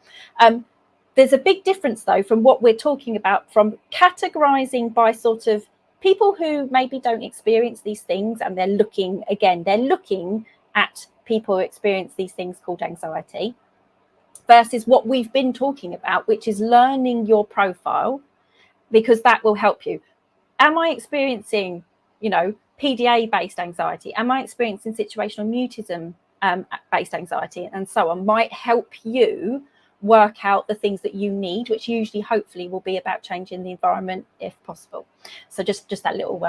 There's a big difference, though, from what we're talking about, from categorizing by sort of people who maybe don't experience these things, and they're looking at people who experience these things called anxiety, versus what we've been talking about, which is learning your profile, because that will help you. Am I experiencing, PDA-based anxiety? Am I experiencing situational mutism based anxiety, and so on? Might help you work out the things that you need, which usually hopefully will be about changing the environment if possible. So just that little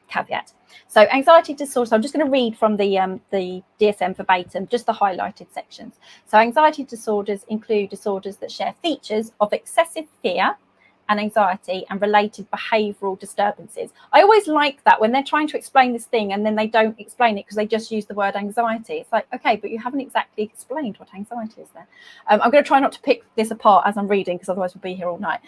caveat. So anxiety disorders, I'm just going to read from the DSM verbatim, just the highlighted sections. So anxiety disorders include disorders that share features of excessive fear and anxiety and related behavioural disturbances. I always like that when they're trying to explain this thing and then they don't explain it because they just use the word anxiety. It's like, okay, but you haven't exactly explained what anxiety is there. I'm going to try not to pick this apart as I'm reading, because otherwise we'll be here all night.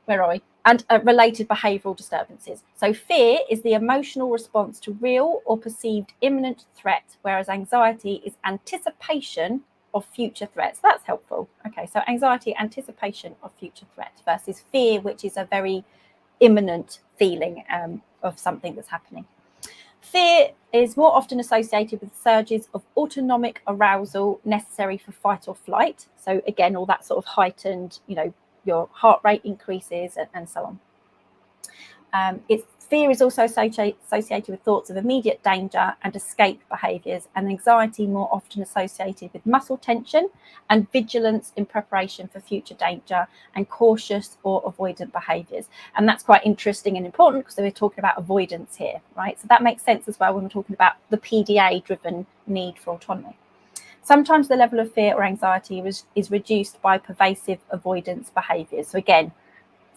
Where are we? And related behavioural disturbances. So fear is the emotional response to real or perceived imminent threat, whereas anxiety is anticipation of future threats. That's helpful. Okay, so anxiety, anticipation of future threats, versus fear, which is a very imminent feeling of something that's happening. Fear is more often associated with surges of autonomic arousal necessary for fight or flight. So again, all that sort of heightened, your heart rate increases and so on. Fear is also associated with thoughts of immediate danger and escape behaviours, and anxiety more often associated with muscle tension and vigilance in preparation for future danger and cautious or avoidant behaviours. And that's quite interesting and important because we're talking about avoidance here, right? So that makes sense as well when we're talking about the PDA-driven need for autonomy. Sometimes the level of fear or anxiety is reduced by pervasive avoidance behaviours. So again,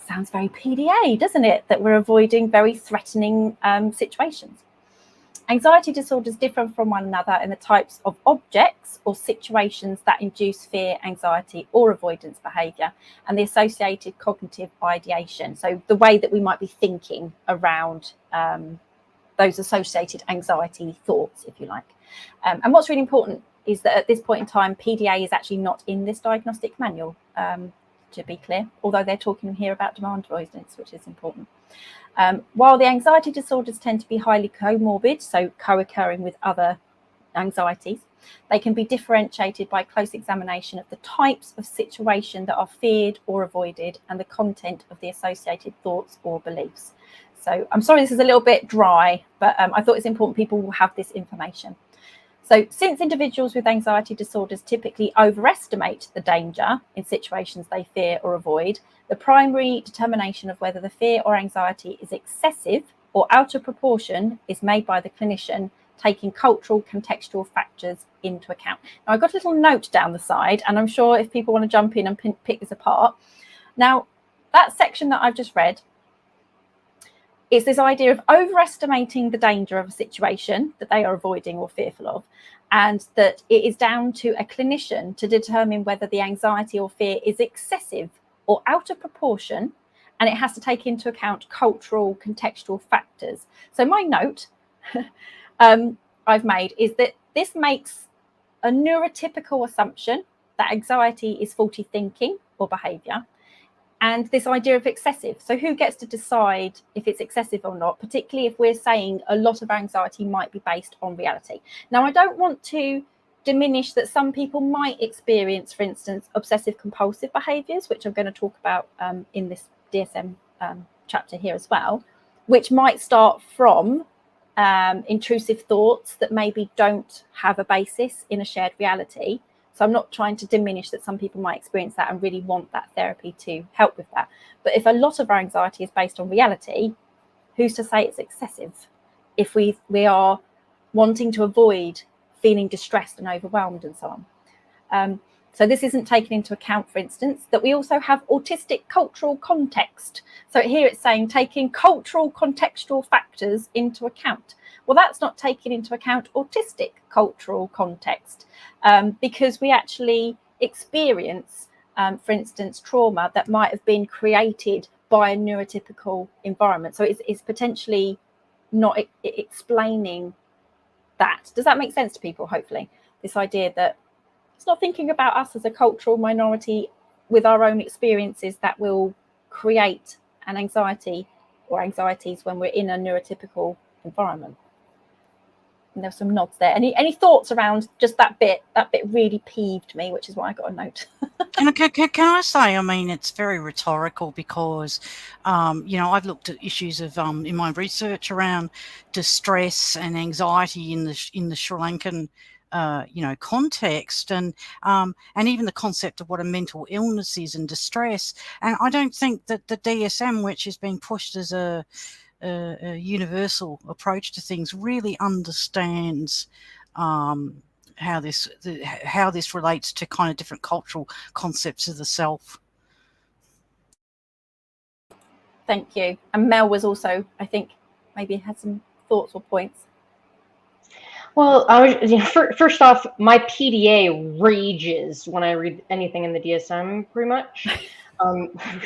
sounds very PDA, doesn't it? That we're avoiding very threatening situations. Anxiety disorders differ from one another in the types of objects or situations that induce fear, anxiety, or avoidance behaviour, and the associated cognitive ideation. So the way that we might be thinking around those associated anxiety thoughts, if you like. And what's really important is that at this point in time, PDA is actually not in this diagnostic manual. To be clear, although they're talking here about demand avoidance, which is important. While the anxiety disorders tend to be highly comorbid, so co-occurring with other anxieties, They can be differentiated by close examination of the types of situation that are feared or avoided and the content of the associated thoughts or beliefs. So I'm sorry this is a little bit dry, but I thought it's important people will have this information. So since individuals with anxiety disorders typically overestimate the danger in situations they fear or avoid, the primary determination of whether the fear or anxiety is excessive or out of proportion is made by the clinician, taking cultural contextual factors into account. Now, I've got a little note down the side, and I'm sure if people want to jump in and pick this apart. Now, that section that I've just read is this idea of overestimating the danger of a situation that they are avoiding or fearful of, and that it is down to a clinician to determine whether the anxiety or fear is excessive or out of proportion, and it has to take into account cultural contextual factors. So my note I've made is that this makes a neurotypical assumption that anxiety is faulty thinking or behaviour, and this idea of excessive. So who gets to decide if it's excessive or not, particularly if we're saying a lot of anxiety might be based on reality. Now, I don't want to diminish that some people might experience, for instance, obsessive compulsive behaviours, which I'm going to talk about in this DSM chapter here as well, which might start from intrusive thoughts that maybe don't have a basis in a shared reality. So I'm not trying to diminish that some people might experience that and really want that therapy to help with that. But if a lot of our anxiety is based on reality, who's to say it's excessive? If we are wanting to avoid feeling distressed and overwhelmed and so on. So this isn't taken into account, for instance, that we also have autistic cultural context. So here it's saying taking cultural contextual factors into account. Well, that's not taking into account autistic cultural context, because we actually experience, for instance, trauma that might have been created by a neurotypical environment. So it's potentially not explaining that. Does that make sense to people, hopefully? This idea that it's not thinking about us as a cultural minority with our own experiences that will create an anxiety or anxieties when we're in a neurotypical environment. And there's some nods there. Any thoughts around just that bit? That bit really peeved me, which is why I got a note. Can I say, I mean, it's very rhetorical because, I've looked at issues of in my research around distress and anxiety in the Sri Lankan context, and even the concept of what a mental illness is and distress. And I don't think that the DSM, which is being pushed as a universal approach to things, really understands how this relates to kind of different cultural concepts of the self. Thank you. And Mel was also, I think, maybe had some thoughts or points. Well, first off, my PDA rages when I read anything in the DSM, pretty much.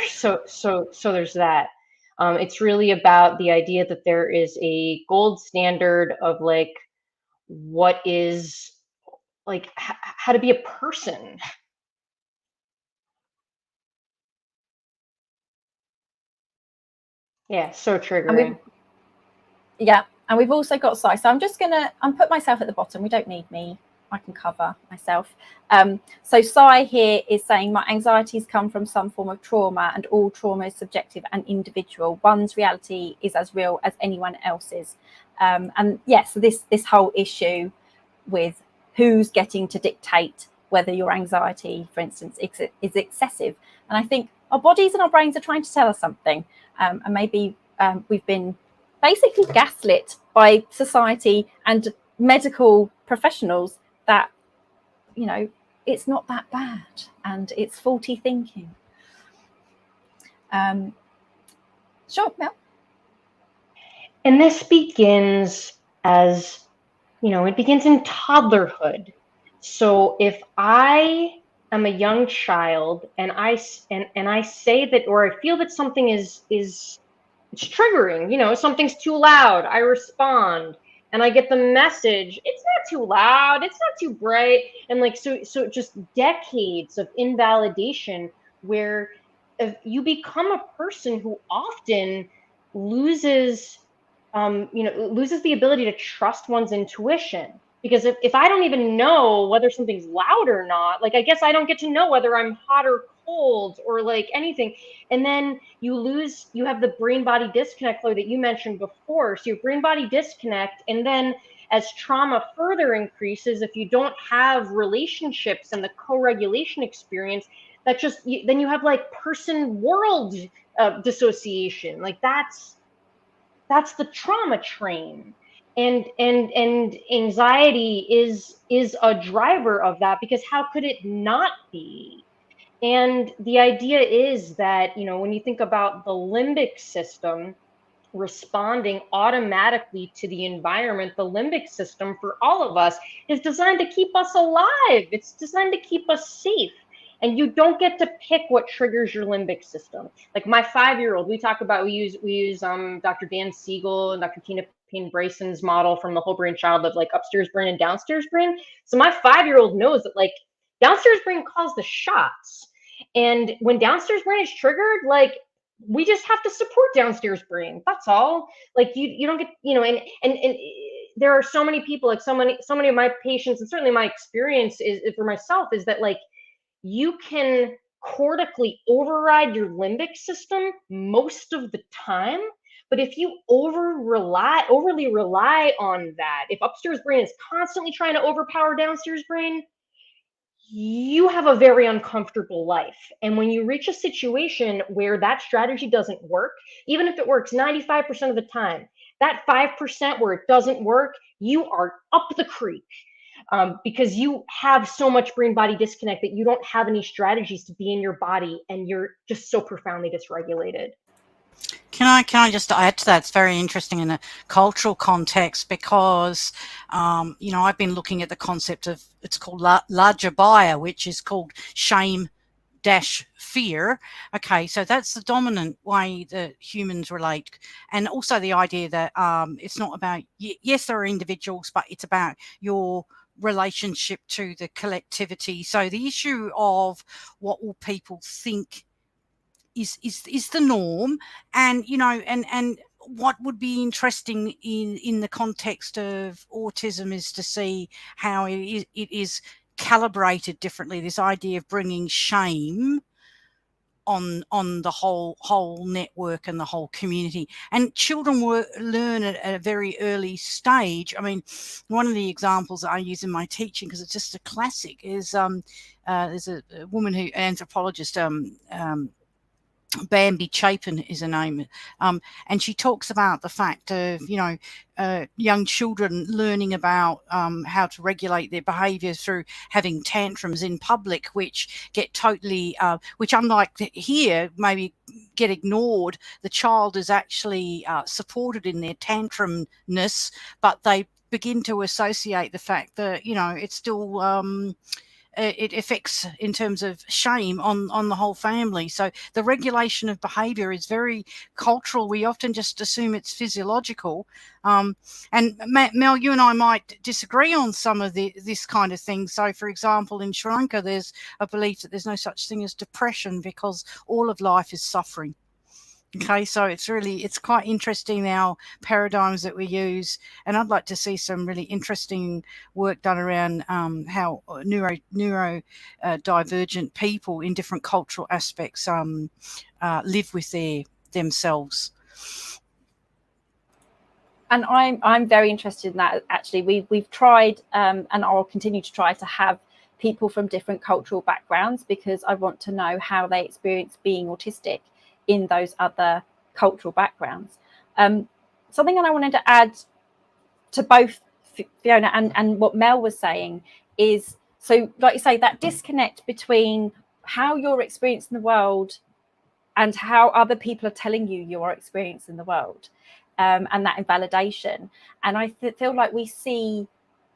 So there's that. It's really about the idea that there is a gold standard of like what is like how to be a person. Yeah, so triggering. And we've also got Sai. So I'm put myself at the bottom. We don't need me. I can cover myself. So Sai here is saying my anxieties come from some form of trauma, and all trauma is subjective and individual. One's reality is as real as anyone else's. And yes, this whole issue with who's getting to dictate whether your anxiety, for instance, is excessive. And I think our bodies and our brains are trying to tell us something. And maybe we've been basically gaslit by society and medical professionals that, it's not that bad and it's faulty thinking. Sure, Mel. And this begins as, it begins in toddlerhood. So if I am a young child and I say that, or I feel that something is it's triggering, something's too loud, I respond and I get the message, it's not too loud, it's not too bright. And like, so just decades of invalidation where if you become a person who often loses the ability to trust one's intuition. Because if I don't even know whether something's loud or not, like, I guess I don't get to know whether I'm hot or cold or like anything. And then you have the brain body disconnect flow that you mentioned before. So your brain body disconnect, and then as trauma further increases, if you don't have relationships and the co-regulation experience, that just, then you have like person world dissociation. Like that's the trauma train. And anxiety is a driver of that, because how could it not be? And the idea is that, you know, when you think about the limbic system responding automatically to the environment, the limbic system for all of us is designed to keep us alive. It's designed to keep us safe. And you don't get to pick what triggers your limbic system. Like my 5-year-old, we use Dr. Dan Siegel and Dr. Tina Payne Bryson's model from the whole brain child of like upstairs brain and downstairs brain. So my 5-year-old knows that like downstairs brain calls the shots. And when downstairs brain is triggered, like we just have to support downstairs brain. That's all. Like you don't get, you know, and there are so many people, like so many of my patients, and certainly my experience is for myself, is that like you can cortically override your limbic system most of the time. But if you overly rely on that, if upstairs brain is constantly trying to overpower downstairs brain, you have a very uncomfortable life. And when you reach a situation where that strategy doesn't work, even if it works 95% of the time, that 5% where it doesn't work, you are up the creek. Because you have so much brain body disconnect that you don't have any strategies to be in your body, and you're just so profoundly dysregulated. Can I just add to that? It's very interesting in a cultural context, because you know, I've been looking at the concept of, it's called Lajabaya, which is called shame dash fear. Okay, so that's the dominant way that humans relate. And also the idea that it's not about, yes, there are individuals, but it's about your relationship to the collectivity. So the issue of what will people think is the norm. And you know, and what would be interesting in the context of autism is to see how it is calibrated differently, this idea of bringing shame on the whole network and the whole community. And children learn at a very early stage. I mean, one of the examples that I use in my teaching, because it's just a classic, is there's a woman who, anthropologist, Bambi Chapin is her name, and she talks about the fact of, you know, young children learning about how to regulate their behaviour through having tantrums in public, which get totally, which unlike here maybe get ignored. The child is actually supported in their tantrumness, but they begin to associate the fact that, you know, it's still it affects in terms of shame on the whole family. So the regulation of behavior is very cultural. We often just assume it's physiological. And Mel, you and I might disagree on some of this kind of thing. So for example, in Sri Lanka, there's a belief that there's no such thing as depression because all of life is suffering. Okay, so it's quite interesting now, paradigms that we use, and I'd like to see some really interesting work done around how neurodivergent people in different cultural aspects live with themselves. And I'm very interested in that. Actually, we've tried and I'll continue to try to have people from different cultural backgrounds, because I want to know how they experience being autistic in those other cultural backgrounds. Something that I wanted to add to both Fiona and what Mel was saying is, so like you say, that disconnect between how you're experiencing the world and how other people are telling you you are experiencing the world, and that invalidation. And I feel like we see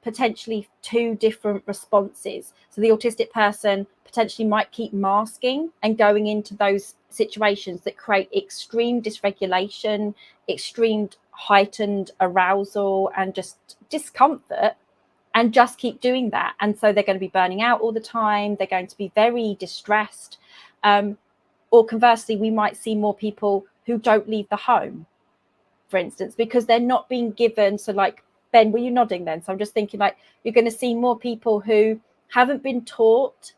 potentially two different responses. So the autistic person potentially might keep masking and going into those situations that create extreme dysregulation, extreme heightened arousal, and just discomfort, and just keep doing that. And so they're going to be burning out all the time. They're going to be very distressed. Or conversely, we might see more people who don't leave the home, for instance, because they're not being given, so like Ben, were you nodding then? So I'm just thinking like you're going to see more people who haven't been taught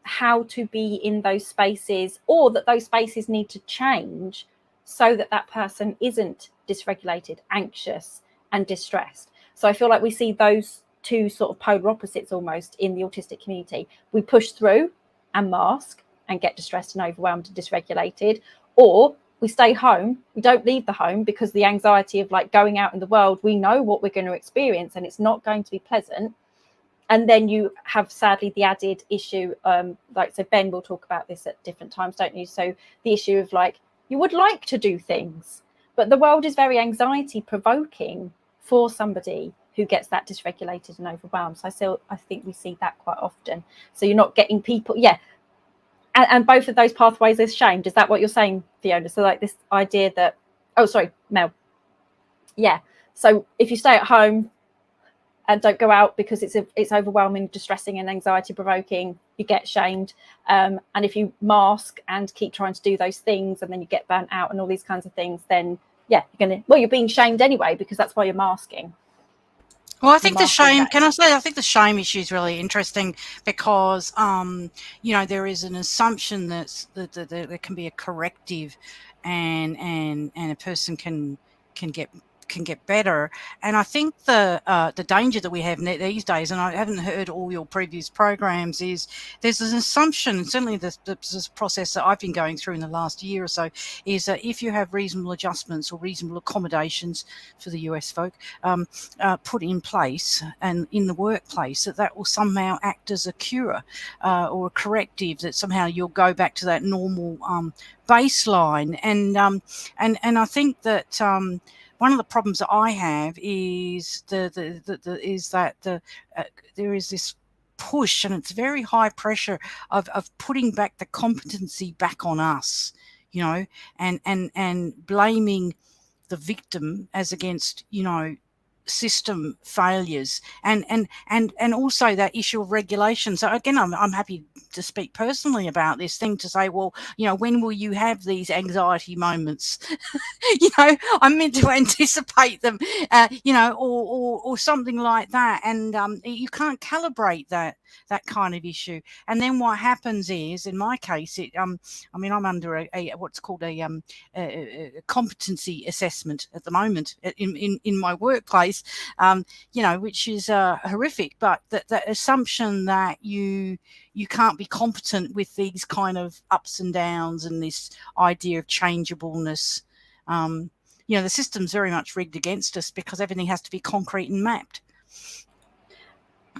how to be in those spaces, or that those spaces need to change so that that person isn't dysregulated, anxious and distressed. So I feel like we see those two sort of polar opposites almost in the autistic community. We push through and mask and get distressed and overwhelmed and dysregulated, or we stay home, we don't leave the home because the anxiety of like going out in the world, we know what we're going to experience and it's not going to be pleasant. And then you have, sadly, the added issue, like, so Ben will talk about this at different times, don't you? So the issue of like, you would like to do things, but the world is very anxiety provoking for somebody who gets that dysregulated and overwhelmed. So I think we see that quite often. So you're not getting people, yeah. And both of those pathways are shamed. Is that what you're saying, Fiona? So like this idea that, oh, sorry, Mel. Yeah. So if you stay at home and don't go out because it's overwhelming, distressing and anxiety provoking, you get shamed. And if you mask and keep trying to do those things and then you get burnt out and all these kinds of things, then yeah, you're being shamed anyway, because that's why you're masking. Well, I think the shame, can I say, I think the shame issue is really interesting because, you know, there is an assumption that there can be a corrective and a person can get better. And I think the danger that we have these days, and I haven't heard all your previous programs, is there's an assumption, certainly this process that I've been going through in the last year or so, is that if you have reasonable adjustments or reasonable accommodations for the US folk put in place and in the workplace, that will somehow act as a cure or a corrective, that somehow you'll go back to that normal baseline. And I think that one of the problems that I have is that there is this push, and it's very high pressure of putting back the competency back on us, you know, and blaming the victim as against, you know, system failures, and also that issue of regulation. So again, I'm happy to speak personally about this thing, to say, well, you know, when will you have these anxiety moments? You know, I'm meant to anticipate them, you know, or something like that, and you can't calibrate that kind of issue. And then what happens is, in my case, I mean, I'm under a what's called a competency assessment at the moment in my workplace, you know, which is horrific. But that assumption that you can't be competent with these kind of ups and downs and this idea of changeableness. You know, the system's very much rigged against us because everything has to be concrete and mapped.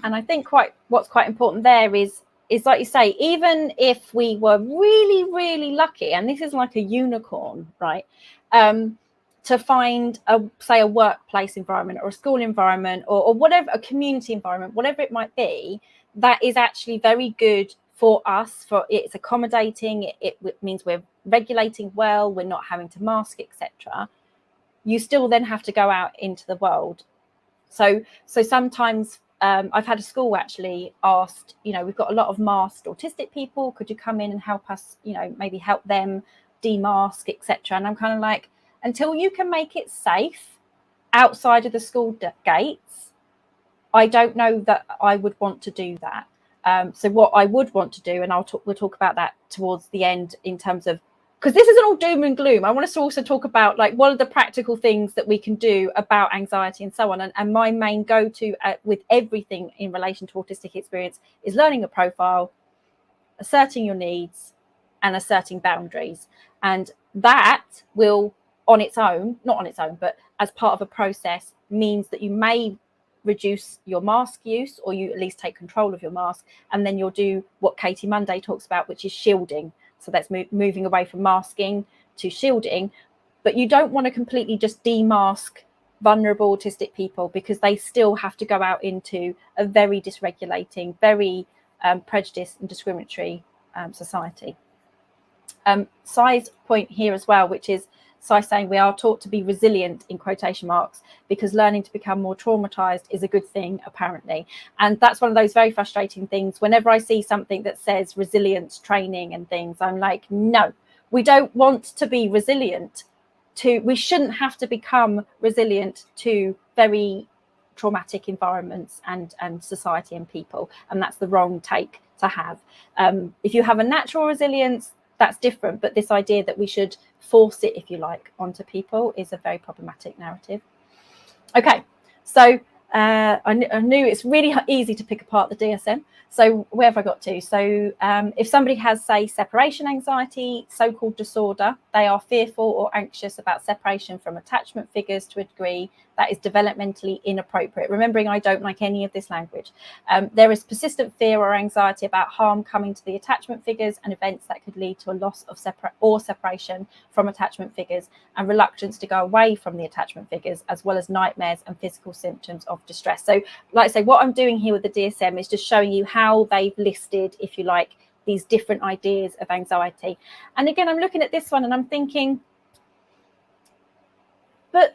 And I think what's quite important there is like you say, even if we were really, really lucky, and this is like a unicorn, right? To find a workplace environment or a school environment or whatever, a community environment, whatever it might be, that is actually very good for us, for it's accommodating, it means we're regulating well, we're not having to mask, etc. You still then have to go out into the world. So sometimes I've had a school actually asked, you know, we've got a lot of masked autistic people, could you come in and help us, you know, maybe help them demask, etc. And I'm kind of like, until you can make it safe outside of the school gates, I don't know that I would want to do that. So what I would want to do, and we'll talk about that towards the end, in terms of, because this isn't all doom and gloom. I want us to also talk about like what are the practical things that we can do about anxiety and so on. And my main go-to with everything in relation to autistic experience is learning a profile, asserting your needs, and asserting boundaries. And that will, on its own, not on its own, but as part of a process, means that you may reduce your mask use, or you at least take control of your mask, and then you'll do what Katie Monday talks about, which is shielding. So that's moving away from masking to shielding. But you don't want to completely just demask vulnerable autistic people, because they still have to go out into a very dysregulating, very prejudiced and discriminatory society. Si's point here as well, which is Si saying we are taught to be resilient, in quotation marks, because learning to become more traumatized is a good thing, apparently. And that's one of those very frustrating things. Whenever I see something that says resilience training and things, I'm like, no, we don't want to be resilient. We shouldn't have to become resilient to very traumatic environments and society and people, and that's the wrong take to have. If you have a natural resilience, that's different, but this idea that we should force it, if you like, onto people is a very problematic narrative. Okay, so I knew it's really easy to pick apart the DSM. So where have I got to? So if somebody has, say, separation anxiety, so-called disorder, they are fearful or anxious about separation from attachment figures to a degree that is developmentally inappropriate. Remembering I don't like any of this language. There is persistent fear or anxiety about harm coming to the attachment figures and events that could lead to a loss of separation from attachment figures, and reluctance to go away from the attachment figures, as well as nightmares and physical symptoms of distress. So like I say, what I'm doing here with the DSM is just showing you how they've listed, if you like, these different ideas of anxiety. And again, I'm looking at this one and I'm thinking, but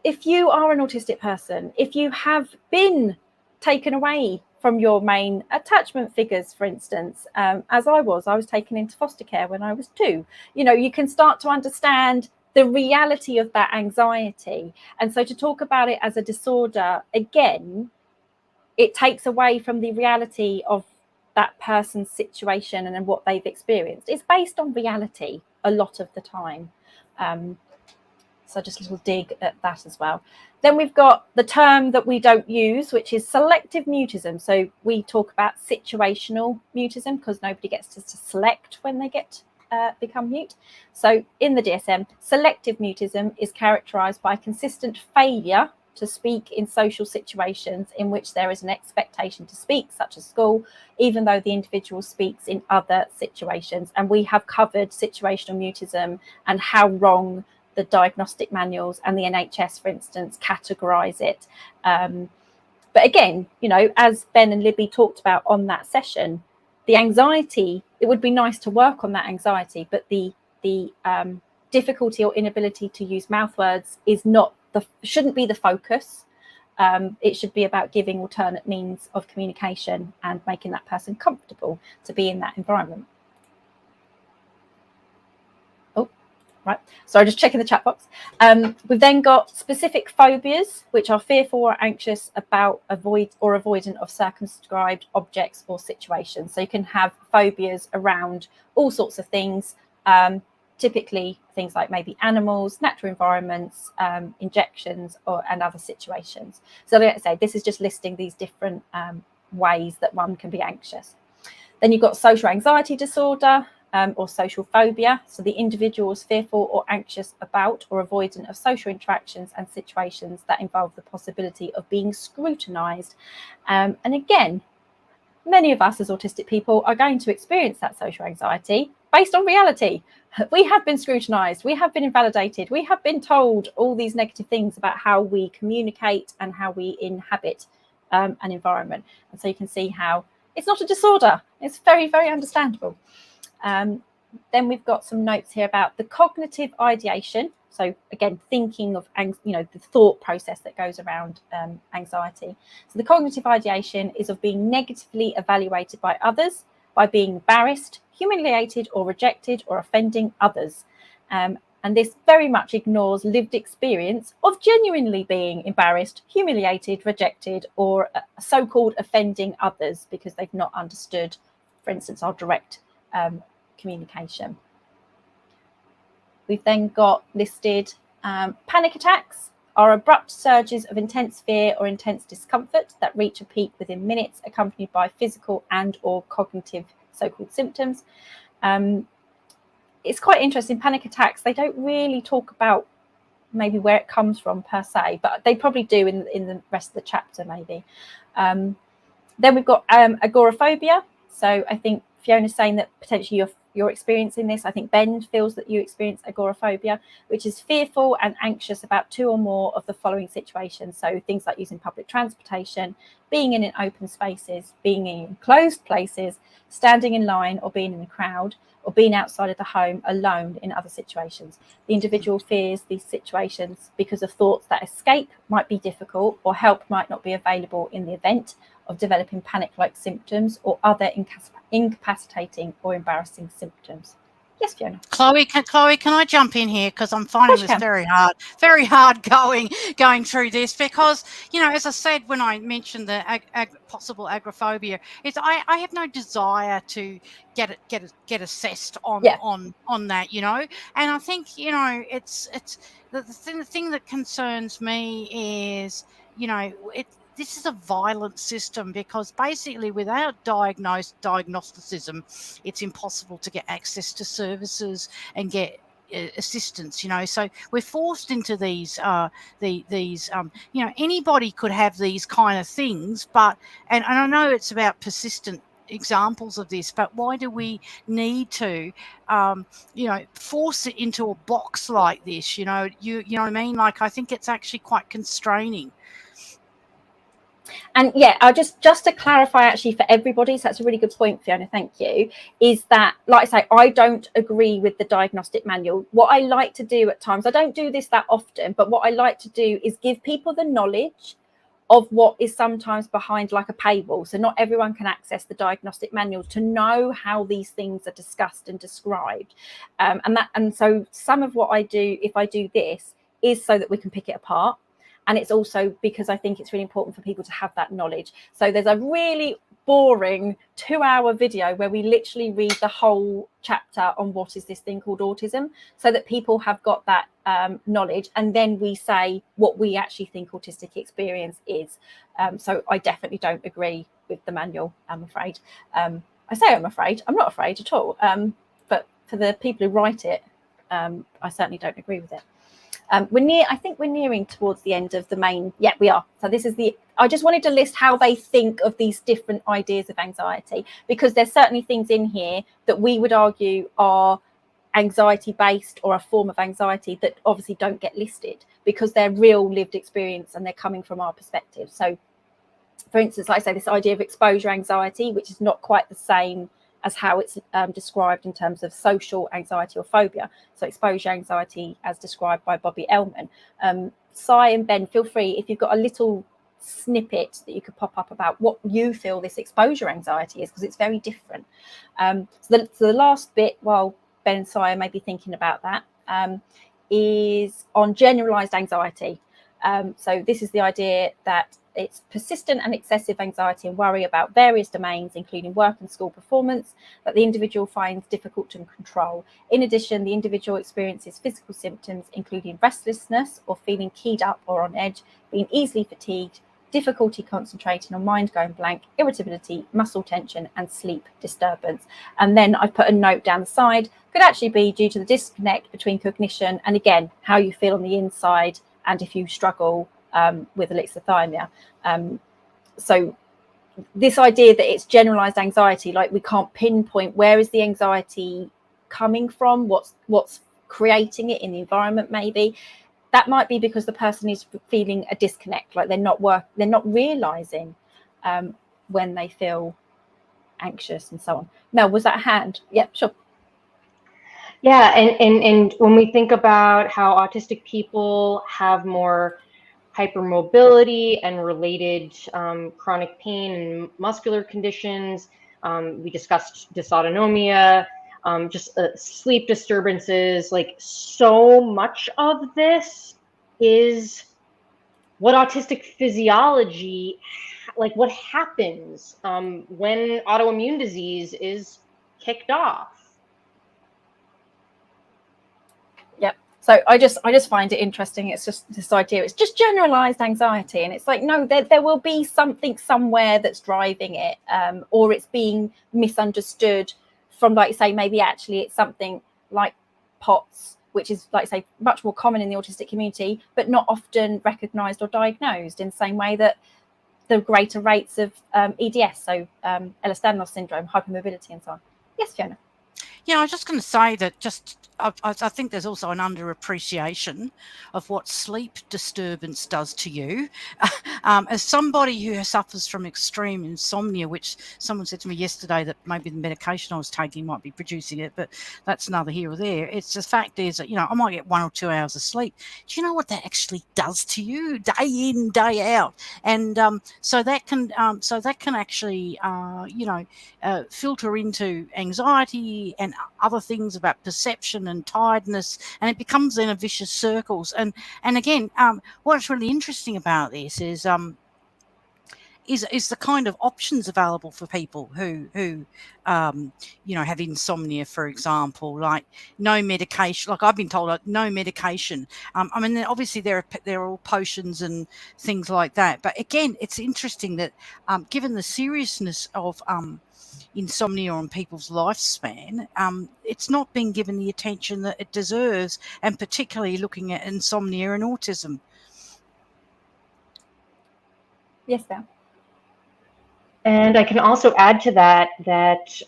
if you are an autistic person, if you have been taken away from your main attachment figures, for instance, as I was taken into foster care when I was 2, you know, you can start to understand the reality of that anxiety. And so to talk about it as a disorder, again, it takes away from the reality of that person's situation and what they've experienced. It's based on reality a lot of the time. So just a little dig at that as well. Then we've got the term that we don't use, which is selective mutism. So we talk about situational mutism because nobody gets to select when they become mute. So in the DSM, selective mutism is characterized by consistent failure to speak in social situations in which there is an expectation to speak, such as school, even though the individual speaks in other situations. And we have covered situational mutism and how wrong the diagnostic manuals and the NHS, for instance, categorize it. But again, you know, as Ben and Libby talked about on that session, the anxiety, it would be nice to work on that anxiety, but the difficulty or inability to use mouth words is not shouldn't be the focus. It should be about giving alternate means of communication and making that person comfortable to be in that environment. Right, so just checking the chat box. We've then got specific phobias, which are fearful or anxious about avoidant of circumscribed objects or situations. So you can have phobias around all sorts of things, typically things like maybe animals, natural environments, injections, and other situations. So like I say, this is just listing these different ways that one can be anxious. Then you've got social anxiety disorder, or social phobia. So the individual is fearful or anxious about or avoidant of social interactions and situations that involve the possibility of being scrutinized. And again, many of us as autistic people are going to experience that social anxiety based on reality. We have been scrutinized, we have been invalidated, we have been told all these negative things about how we communicate and how we inhabit an environment. And so you can see how it's not a disorder. It's very, very understandable. Then we've got some notes here about the cognitive ideation. So again, thinking of, you know, the thought process that goes around anxiety. So the cognitive ideation is of being negatively evaluated by others, by being embarrassed, humiliated or rejected or offending others. And this very much ignores lived experience of genuinely being embarrassed, humiliated, rejected, or so-called offending others because they've not understood, for instance, our direct communication. We've then got listed panic attacks are abrupt surges of intense fear or intense discomfort that reach a peak within minutes, accompanied by physical and or cognitive so-called symptoms. It's quite interesting. Panic attacks, they don't really talk about maybe where it comes from per se, but they probably do in the rest of the chapter maybe. Then we've got agoraphobia. So I think Fiona's saying that potentially you're experiencing this. I think Ben feels that you experience agoraphobia, which is fearful and anxious about 2 or more of the following situations. So things like using public transportation, being in open spaces, being in closed places, standing in line or being in a crowd, or being outside of the home alone in other situations. The individual fears these situations because of thoughts that escape might be difficult or help might not be available in the event of developing panic-like symptoms or other incapacitating or embarrassing symptoms. Yes, Fiona. Chloe, can I jump in here, because I'm finding this very hard going through this, because, you know, as I said when I mentioned the possible agoraphobia, I have no desire to get assessed on that, you know, and I think, you know, it's the thing that concerns me is, you know, this is a violent system, because basically without diagnosticism, it's impossible to get access to services and get assistance, you know. So we're forced into these you know, anybody could have these kind of things, but and I know it's about persistent examples of this, but why do we need to you know, force it into a box like this? You know what I mean? Like, I think it's actually quite constraining. And yeah, I'll just to clarify actually for everybody, so that's a really good point, Fiona, thank you, is that, like I say, I don't agree with the diagnostic manual. What I like to do at times, I don't do this that often, but what I like to do is give people the knowledge of what is sometimes behind like a paywall. So not everyone can access the diagnostic manual to know how these things are discussed and described. And so some of what I do, if I do this, is so that we can pick it apart. And it's also because I think it's really important for people to have that knowledge. So there's a really boring 2-hour video where we literally read the whole chapter on what is this thing called autism, so that people have got that knowledge, and then we say what we actually think autistic experience is. So I definitely don't agree with the manual, I'm afraid. I say I'm afraid, I'm not afraid at all, but for the people who write it, I certainly don't agree with it. I think we're nearing towards the end of the main. Yeah, we are. So this is I just wanted to list how they think of these different ideas of anxiety, because there's certainly things in here that we would argue are anxiety based or a form of anxiety that obviously don't get listed because they're real lived experience and they're coming from our perspective. So for instance, like I say, this idea of exposure anxiety, which is not quite the same as how it's described in terms of social anxiety or phobia. So exposure anxiety as described by Bobby Ellman. Sai and Ben, feel free, if you've got a little snippet that you could pop up about what you feel this exposure anxiety is, because it's very different. So the last bit, while Ben and Sai may be thinking about that, is on generalized anxiety. So this is the idea that it's persistent and excessive anxiety and worry about various domains, including work and school performance, that the individual finds difficult to control. In addition, the individual experiences physical symptoms, including restlessness or feeling keyed up or on edge, being easily fatigued, difficulty concentrating or mind going blank, irritability, muscle tension, and sleep disturbance. And then I've put a note down the side, could actually be due to the disconnect between cognition and, again, how you feel on the inside, and if you struggle with alexithymia. So this idea that it's generalized anxiety, like we can't pinpoint where is the anxiety coming from, what's creating it in the environment, maybe that might be because the person is feeling a disconnect, like they're not realizing when they feel anxious and so on. Mel, was that a hand? Yeah, sure. Yeah, and when we think about how autistic people have more hypermobility and related chronic pain and muscular conditions, we discussed dysautonomia, just sleep disturbances, like so much of this is what autistic physiology, like what happens when autoimmune disease is kicked off. So I just find it interesting. It's just this idea, it's just generalized anxiety. And it's like, no, there will be something somewhere that's driving it, or it's being misunderstood from, like, say, maybe actually it's something like POTS, which is, like, say, much more common in the autistic community, but not often recognized or diagnosed in the same way that the greater rates of EDS, so Ehlers-Danlos syndrome, hypermobility and so on. Yes, Fiona. Yeah, I was just going to say that I think there's also an underappreciation of what sleep disturbance does to you. As somebody who suffers from extreme insomnia, which someone said to me yesterday that maybe the medication I was taking might be producing it, but that's neither here or there. It's the fact is that, you know, I might get 1 or 2 hours of sleep. Do you know what that actually does to you day in, day out? And so that can actually, filter into anxiety and other things about perception and tiredness, and it becomes in a vicious circles. And again, what's really interesting about this is the kind of options available for people who you know, have insomnia, for example, like no medication. Like I've been told, like, no medication. I mean, obviously there are all potions and things like that. But again, it's interesting that given the seriousness of insomnia on people's lifespan, it's not been given the attention that it deserves, and particularly looking at insomnia and autism. Yes, Belle. And I can also add to that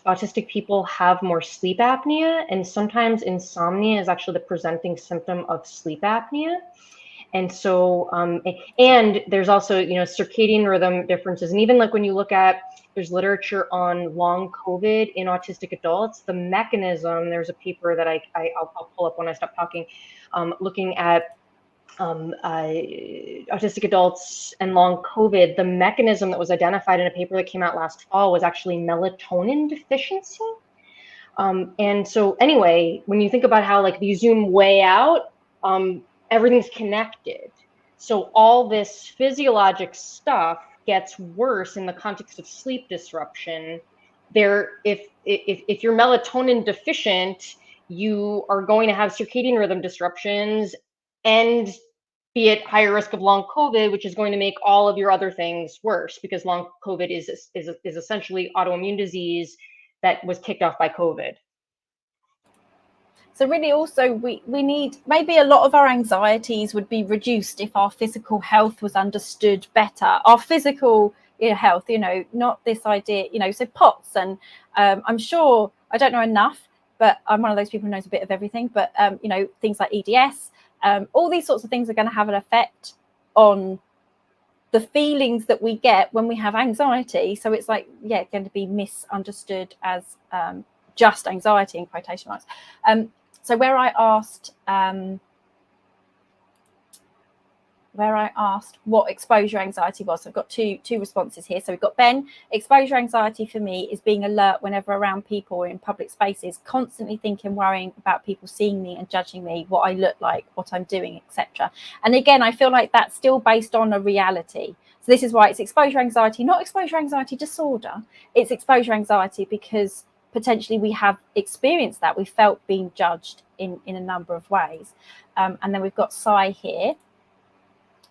autistic people have more sleep apnea, and sometimes insomnia is actually the presenting symptom of sleep apnea. And so, and there's also, you know, circadian rhythm differences. And even like when you look at, there's literature on long COVID in autistic adults, the mechanism, there's a paper that I'll pull up when I stop talking, looking at autistic adults and long COVID. The mechanism that was identified in a paper that came out last fall was actually melatonin deficiency. And so anyway, when you think about how like you zoom way out, everything's connected. So all this physiologic stuff gets worse in the context of sleep disruption. If you're melatonin deficient, you are going to have circadian rhythm disruptions and be at higher risk of long COVID, which is going to make all of your other things worse, because long COVID is essentially autoimmune disease that was kicked off by COVID. So really also we need, maybe a lot of our anxieties would be reduced if our physical health was understood better. Our physical health, you know, not this idea, you know, so POTS, and I'm sure, I don't know enough, but I'm one of those people who knows a bit of everything, but you know, things like EDS, all these sorts of things are going to have an effect on the feelings that we get when we have anxiety. So it's like, yeah, going to be misunderstood as just anxiety in quotation marks. So where I asked what exposure anxiety was, so I've got two responses here. So we've got Ben. Exposure anxiety for me is being alert whenever around people or in public spaces, constantly thinking, worrying about people seeing me and judging me, what I look like, what I'm doing, etc. And again, I feel like that's still based on a reality. So this is why it's exposure anxiety, not exposure anxiety disorder. It's exposure anxiety because potentially we have experienced that. We felt being judged in a number of ways. And then we've got Sai here.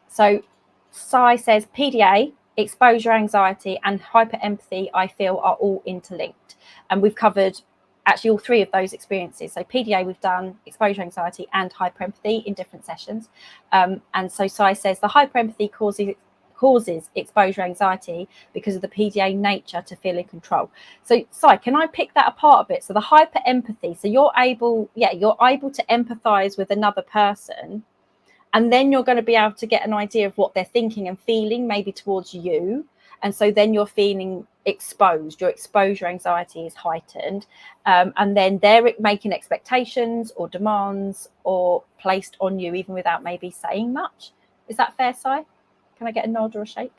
So Sai says PDA, exposure anxiety and hyperempathy, I feel, are all interlinked. And we've covered actually all three of those experiences. So PDA, we've done exposure anxiety and hyperempathy in different sessions. And so Sai says the hyperempathy causes exposure anxiety because of the PDA nature to feel in control. So Sai, can I pick that apart a bit? So the hyperempathy, so you're able to empathize with another person, and then you're going to be able to get an idea of what they're thinking and feeling, maybe towards you. And so then you're feeling exposed, your exposure anxiety is heightened. And then they're making expectations or demands or placed on you, even without maybe saying much. Is that fair, Sai? Can I get a nod or a shake?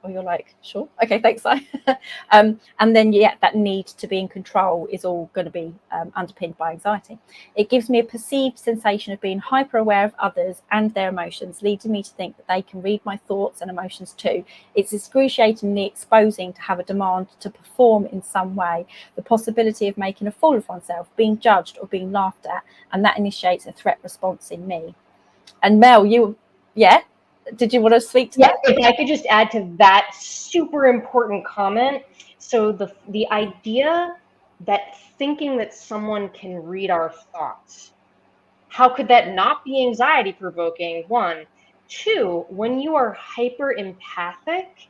Or you're like, sure. Okay, thanks, Sai. And then, yeah, that need to be in control is all going to be underpinned by anxiety. It gives me a perceived sensation of being hyper aware of others and their emotions, leading me to think that they can read my thoughts and emotions too. It's excruciatingly exposing to have a demand to perform in some way, the possibility of making a fool of oneself, being judged or being laughed at, and that initiates a threat response in me. And Mel, did you want to speak to that? If I could just add to that super important comment. So the idea that thinking that someone can read our thoughts, how could that not be anxiety provoking? One. Two, when you are hyper empathic,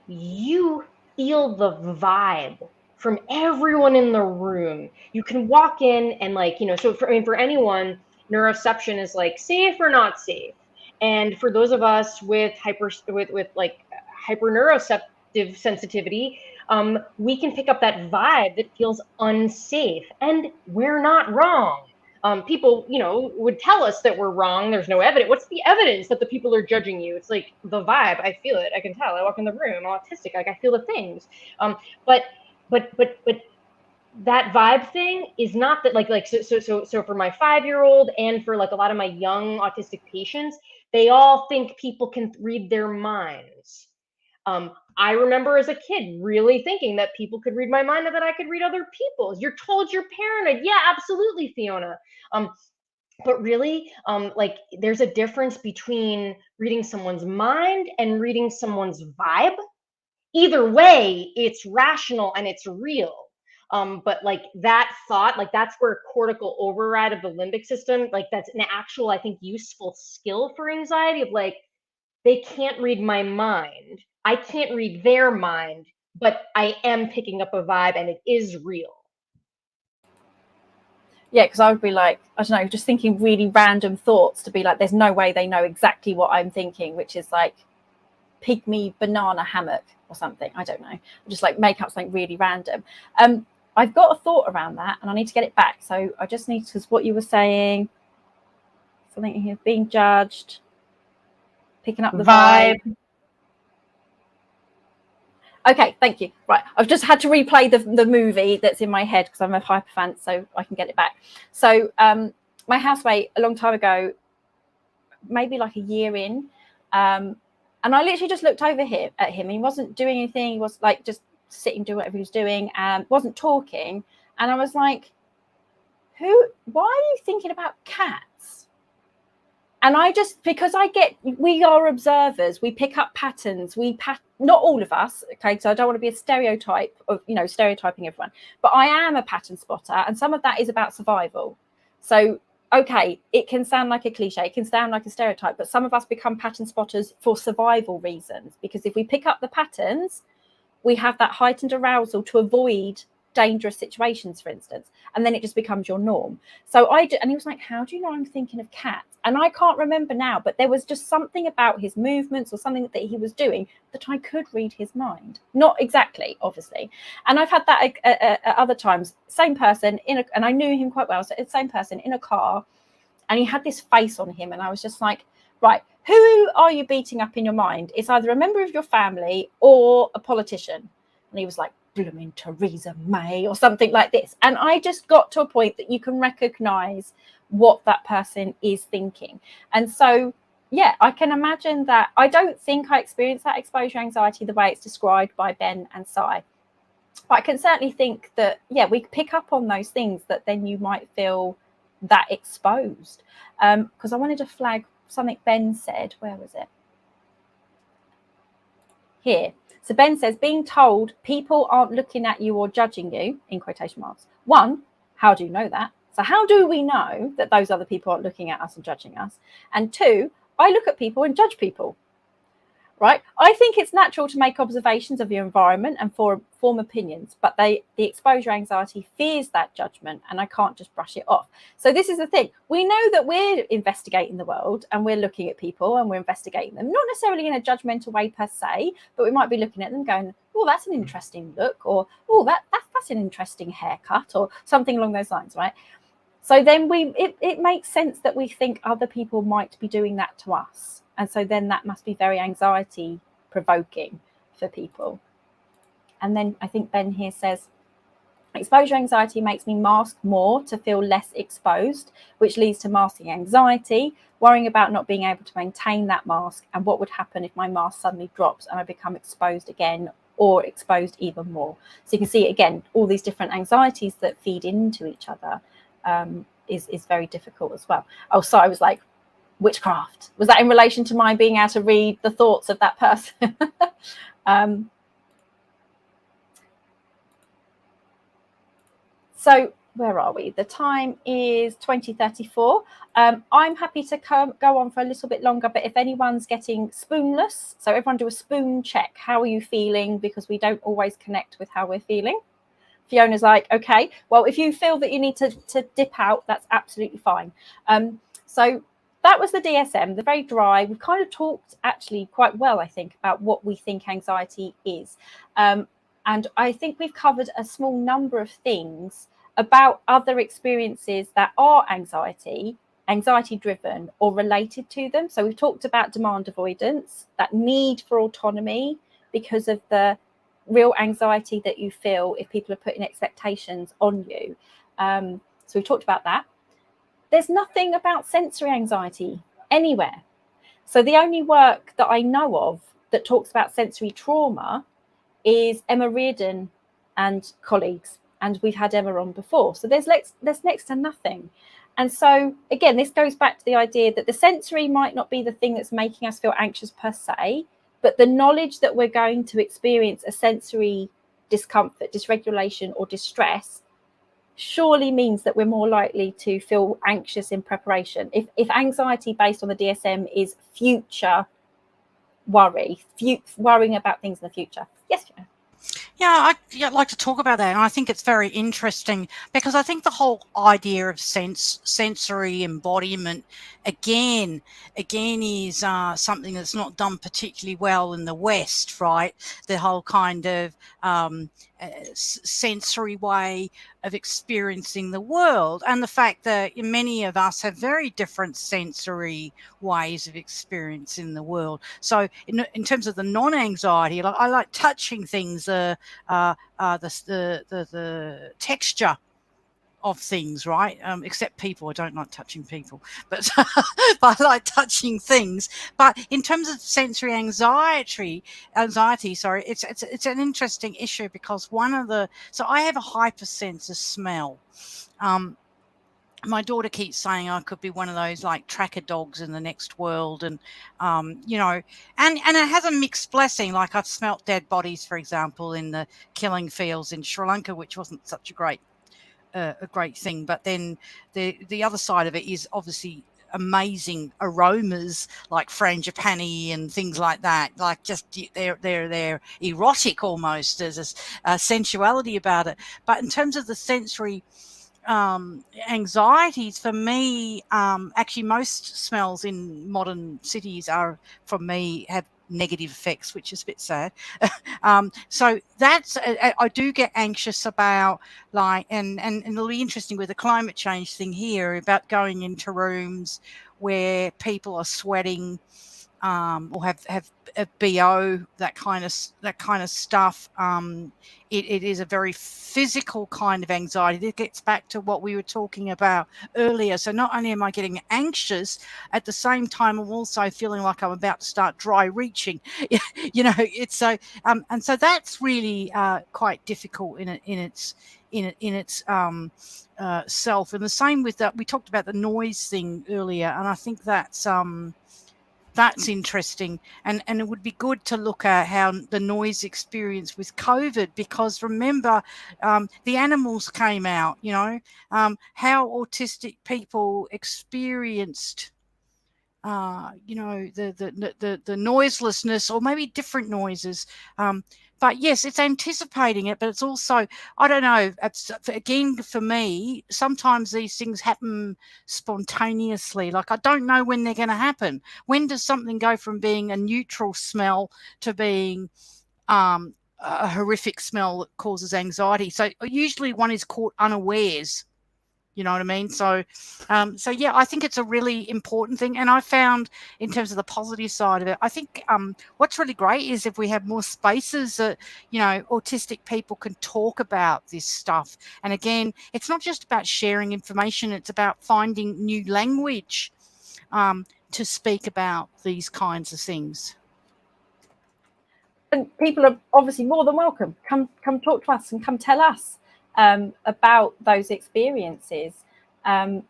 you feel the vibe from everyone in the room. You can walk in and so for anyone, neuroception is like safe or not safe. And for those of us with hyper neuroceptive sensitivity, we can pick up that vibe that feels unsafe, and we're not wrong. People, would tell us that we're wrong. There's no evidence. What's the evidence that the people are judging you? It's like the vibe. I feel it. I can tell. I walk in the room. I'm autistic. Like I feel the things. But that vibe thing is not that so for my 5-year-old and for like a lot of my young autistic patients, they all think people can read their minds. I remember as a kid really thinking that people could read my mind and that I could read other people's. You're told you're paranoid. Yeah, absolutely, Fiona. But really, like there's a difference between reading someone's mind and reading someone's vibe. Either way, it's rational and it's real. But like that thought, like that's where cortical override of the limbic system, like that's an actual, I think, useful skill for anxiety of like, they can't read my mind. I can't read their mind, but I am picking up a vibe and it is real. Yeah, because I would be like, I don't know, just thinking really random thoughts to be like, there's no way they know exactly what I'm thinking, which is like pygmy banana hammock or something. I don't know. Just like make up something really random. I've got a thought around that and I need to get it back. So I just need to, because what you were saying, something here, being judged, picking up the vibe. Okay, thank you. Right, I've just had to replay the movie that's in my head because I'm a hyper fan, so I can get it back. So my housemate a long time ago, maybe like a year in, and I literally just looked over here at him. He wasn't doing anything. He was like just sitting, doing whatever he was doing, and wasn't talking. And I was like, why are you thinking about cats? And I just, because we are observers, we pick up patterns, not all of us, okay, so I don't want to be a stereotype of, stereotyping everyone, but I am a pattern spotter, and some of that is about survival. So, okay, it can sound like a cliche, it can sound like a stereotype, but some of us become pattern spotters for survival reasons, because if we pick up the patterns, we have that heightened arousal to avoid dangerous situations, for instance, and then it just becomes your norm. So and he was like, how do you know I'm thinking of cats? And I can't remember now, but there was just something about his movements or something that he was doing that I could read his mind. Not exactly, obviously. And I've had that at other times. Same person and I knew him quite well. So it's the same person in a car, and he had this face on him, and I was just like, right, who are you beating up in your mind? It's either a member of your family or a politician. And he was like, blooming Theresa May or something like this. And I just got to a point that you can recognize what that person is thinking. And so, yeah, I can imagine that. I don't think I experienced that exposure anxiety the way it's described by Ben and Sai. But I can certainly think that, yeah, we pick up on those things that then you might feel that exposed. Because I wanted to flag something Ben said. Where was it? Here. So Ben says, being told people aren't looking at you or judging you, in quotation marks. One, how do you know that? So how do we know that those other people aren't looking at us and judging us? And two, I look at people and judge people, right? I think it's natural to make observations of your environment and form opinions, but the exposure anxiety fears that judgment, and I can't just brush it off. So this is the thing. We know that we're investigating the world and we're looking at people and we're investigating them, not necessarily in a judgmental way per se, but we might be looking at them going, oh, that's an interesting look, or oh, that's an interesting haircut, or something along those lines, right? So then it makes sense that we think other people might be doing that to us. And so then that must be very anxiety provoking for people. And then I think Ben here says, exposure anxiety makes me mask more to feel less exposed, which leads to masking anxiety, worrying about not being able to maintain that mask and what would happen if my mask suddenly drops and I become exposed again or exposed even more. So you can see, again, all these different anxieties that feed into each other is very difficult as well. Oh, so I was like, witchcraft. Was that in relation to my being able to read the thoughts of that person? So where are we? The time is 20:34. I'm happy to go on for a little bit longer, but if anyone's getting spoonless, so everyone do a spoon check. How are you feeling? Because we don't always connect with how we're feeling. Fiona's like, okay, well, if you feel that you need to dip out, that's absolutely fine. So that was the DSM, the very dry. We've kind of talked actually quite well, I think, about what we think anxiety is. And I think we've covered a small number of things about other experiences that are anxiety driven or related to them. So we've talked about demand avoidance, that need for autonomy because of the real anxiety that you feel if people are putting expectations on you. So we've talked about that. There's nothing about sensory anxiety anywhere. So the only work that I know of that talks about sensory trauma is Emma Reardon and colleagues, and we've had Emma on before. So there's next to nothing. And so again, this goes back to the idea that the sensory might not be the thing that's making us feel anxious per se, but the knowledge that we're going to experience a sensory discomfort, dysregulation, or distress surely means that we're more likely to feel anxious in preparation. If anxiety based on the DSM is future worrying about things in the future. Yes, Fiona. Yeah, I'd like to talk about that, and I think it's very interesting because I think the whole idea of sensory embodiment again is something that's not done particularly well in the West, right? The whole kind of sensory way of experiencing the world, and the fact that many of us have very different sensory ways of experiencing the world. So in terms of the non-anxiety, I like touching things, the texture of things, right? Except people. I don't like touching people, but but I like touching things. But in terms of sensory anxiety, sorry, it's an interesting issue because so I have a hypersense of smell. My daughter keeps saying I could be one of those like tracker dogs in the next world, and you know, and it has a mixed blessing. Like I've smelt dead bodies, for example, in the killing fields in Sri Lanka, which wasn't such a great thing. But then the other side of it is obviously amazing aromas like frangipani and things like that. Like just they're erotic almost. There's a sensuality about it. But in terms of the sensory anxieties for me, actually most smells in modern cities are, for me, have negative effects, which is a bit sad. So that's I do get anxious about, like, and it'll be interesting with the climate change thing here about going into rooms where people are sweating, or have a BO, that kind of stuff. It is a very physical kind of anxiety. It gets back to what we were talking about earlier. So not only am I getting anxious, at the same time I'm also feeling like I'm about to start dry reaching. You know, it's so and so that's really quite difficult in its self. And the same with that. We talked about the noise thing earlier, and I think that's interesting, and it would be good to look at how the noise experience with COVID, because remember, the animals came out, you know, how autistic people experienced, you know, the noiselessness, or maybe different noises. But yes, it's anticipating it, but it's also, I don't know, again, for me, sometimes these things happen spontaneously. Like, I don't know when they're going to happen. When does something go from being a neutral smell to being a horrific smell that causes anxiety? So usually one is caught unawares. You know what I mean? So, so yeah, I think it's a really important thing. And I found, in terms of the positive side of it, I think what's really great is if we have more spaces that, you know, autistic people can talk about this stuff. And again, it's not just about sharing information; it's about finding new language to speak about these kinds of things. And people are obviously more than welcome. Come talk to us and come tell us about those experiences. And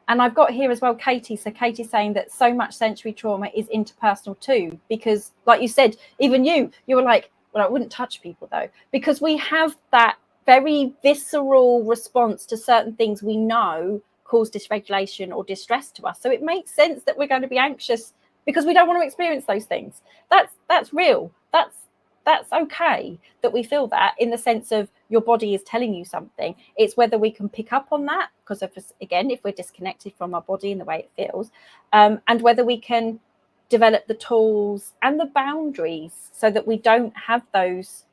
I've got here as well Katie. So Katie's saying that so much sensory trauma is interpersonal too, because like you said, even you were like, well, I wouldn't touch people though, because we have that very visceral response to certain things we know cause dysregulation or distress to us. So it makes sense that we're going to be anxious because we don't want to experience those things. That's real. That's okay that we feel that, in the sense of your body is telling you something. It's whether we can pick up on that, because of, again, if we're disconnected from our body and the way it feels, and whether we can develop the tools and the boundaries so that we don't have those,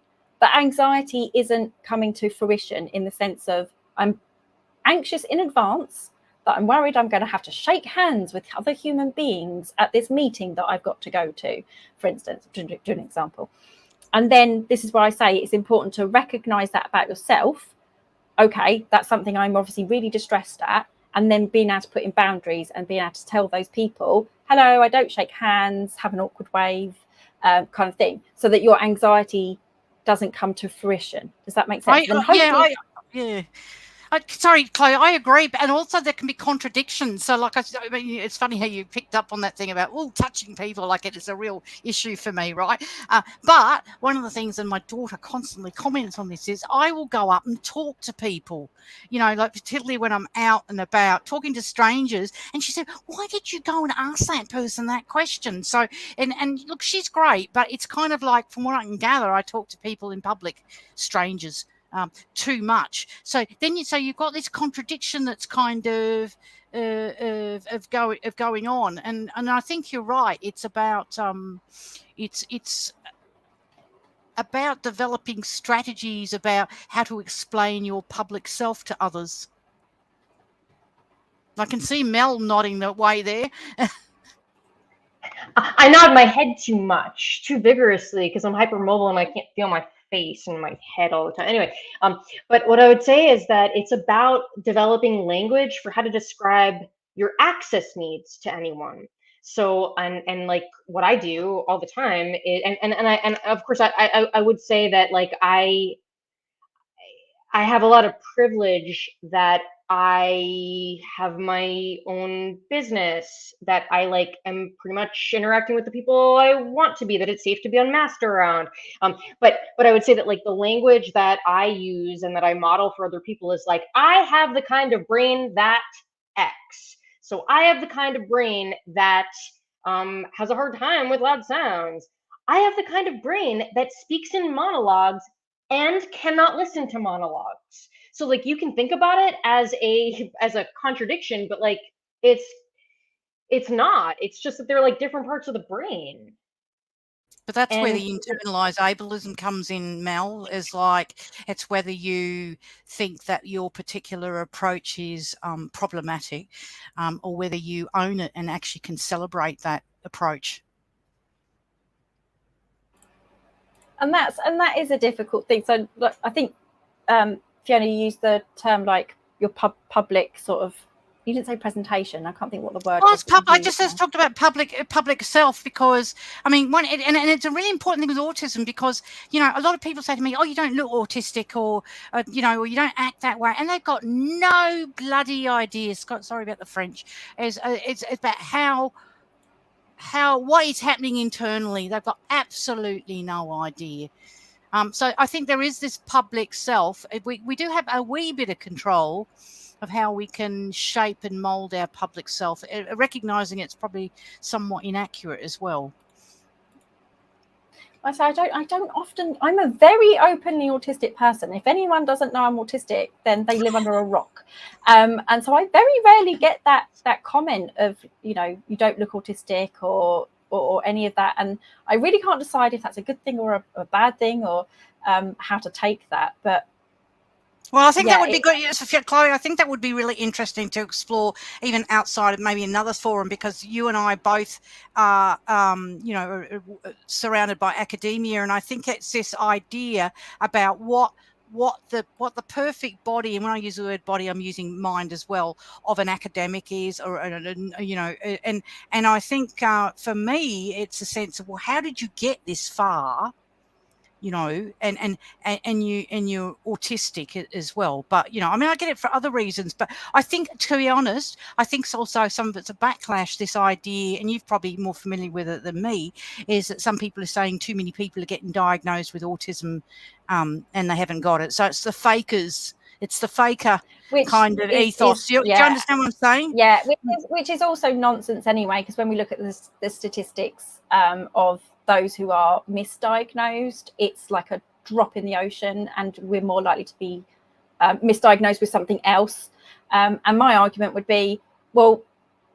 that anxiety isn't coming to fruition in the sense of I'm anxious in advance, that I'm worried I'm going to have to shake hands with other human beings at this meeting that I've got to go to, for instance, to an example. And then this is where I say it's important to recognize that about yourself. Okay, that's something I'm obviously really distressed at. And then being able to put in boundaries and being able to tell those people, hello, I don't shake hands, have an awkward wave, kind of thing, so that your anxiety doesn't come to fruition. Does that make sense? Sorry, Chloe, I agree. And also there can be contradictions. So like, I mean, it's funny how you picked up on that thing about, touching people, like it is a real issue for me, right? But one of the things, and my daughter constantly comments on this, is I will go up and talk to people, you know, like particularly when I'm out and about talking to strangers. And she said, why did you go and ask that person that question? So, and look, she's great, but it's kind of like, from what I can gather, I talk to people in public, strangers, too much. So then you've got this contradiction that's kind of going on, and I think you're right. It's about it's about developing strategies about how to explain your public self to others. I can see Mel nodding that way there. I nod my head too vigorously, because I'm hypermobile and I can't feel my face and my head all the time. Anyway, but what I would say is that it's about developing language for how to describe your access needs to anyone. So, and like what I do all the time is, and of course I would say that, like, I have a lot of privilege that I have my own business, that I like am pretty much interacting with the people I want to be, that it's safe to be unmasked around. But I would say that, like, the language that I use and that I model for other people is like, I have the kind of brain that X. So I have the kind of brain that has a hard time with loud sounds. I have the kind of brain that speaks in monologues and cannot listen to monologues. So, like, you can think about it as a contradiction, but like it's not. It's just that they're like different parts of the brain. But that's where the internalized ableism comes in, Mel, is like, it's whether you think that your particular approach is problematic, or whether you own it and actually can celebrate that approach. And that is a difficult thing. So look, I think Fiona, you used the term like your public sort of, you didn't say presentation. I can't think what the word was. I just talked about public self, because I mean, and it's a really important thing with autism, because, you know, a lot of people say to me, oh, you don't look autistic, or you know, or you don't act that way, and they've got no bloody idea. Scott, sorry about the French. It's about what is happening internally. They've got absolutely no idea. So I think there is this public self. We do have a wee bit of control of how we can shape and mold our public self, recognizing it's probably somewhat inaccurate as well. I say I don't often. I'm a very openly autistic person. If anyone doesn't know I'm autistic, then they live under a rock. And so I very rarely get that comment of, you know, you don't look autistic or any of that. And I really can't decide if that's a good thing or a bad thing, or how to take that. But well, I think that would be good. Yes, Chloe, I think that would be really interesting to explore, even outside of maybe another forum, because you and I both are, you know, surrounded by academia, and I think it's this idea about what the perfect body, and when I use the word body, I'm using mind as well, of an academic is, or you know, and I think for me, it's a sense of, well, how did you get this far? You know, and you're autistic as well. But, you know, I mean, I get it for other reasons, but I think, to be honest, I think it's also some of it's a backlash, this idea, and you're probably more familiar with it than me, is that some people are saying too many people are getting diagnosed with autism, and they haven't got it. So it's the fakers. It's the faker kind of ethos. Do you understand what I'm saying? Yeah, which is also nonsense anyway, because when we look at the statistics of those who are misdiagnosed, it's like a drop in the ocean, and we're more likely to be misdiagnosed with something else. And my argument would be, well,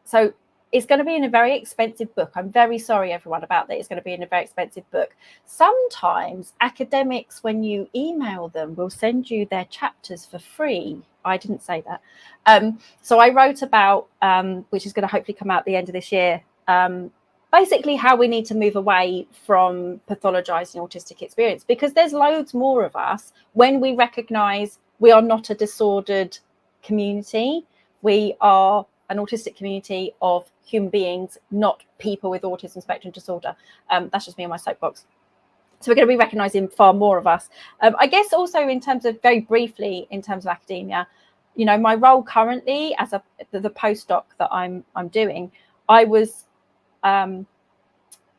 so it's going to be in a very expensive book. I'm very sorry, everyone, about that. It's going to be in a very expensive book. Sometimes academics, when you email them, will send you their chapters for free. I didn't say that. So I wrote about, which is going to hopefully come out at the end of this year, basically how we need to move away from pathologizing autistic experience, because there's loads more of us when we recognize we are not a disordered community. We are an autistic community of human beings, not people with autism spectrum disorder. That's just me on my soapbox. So we're going to be recognizing far more of us. I guess also in terms of, very briefly, in terms of academia, you know, my role currently as the postdoc that I'm doing, I was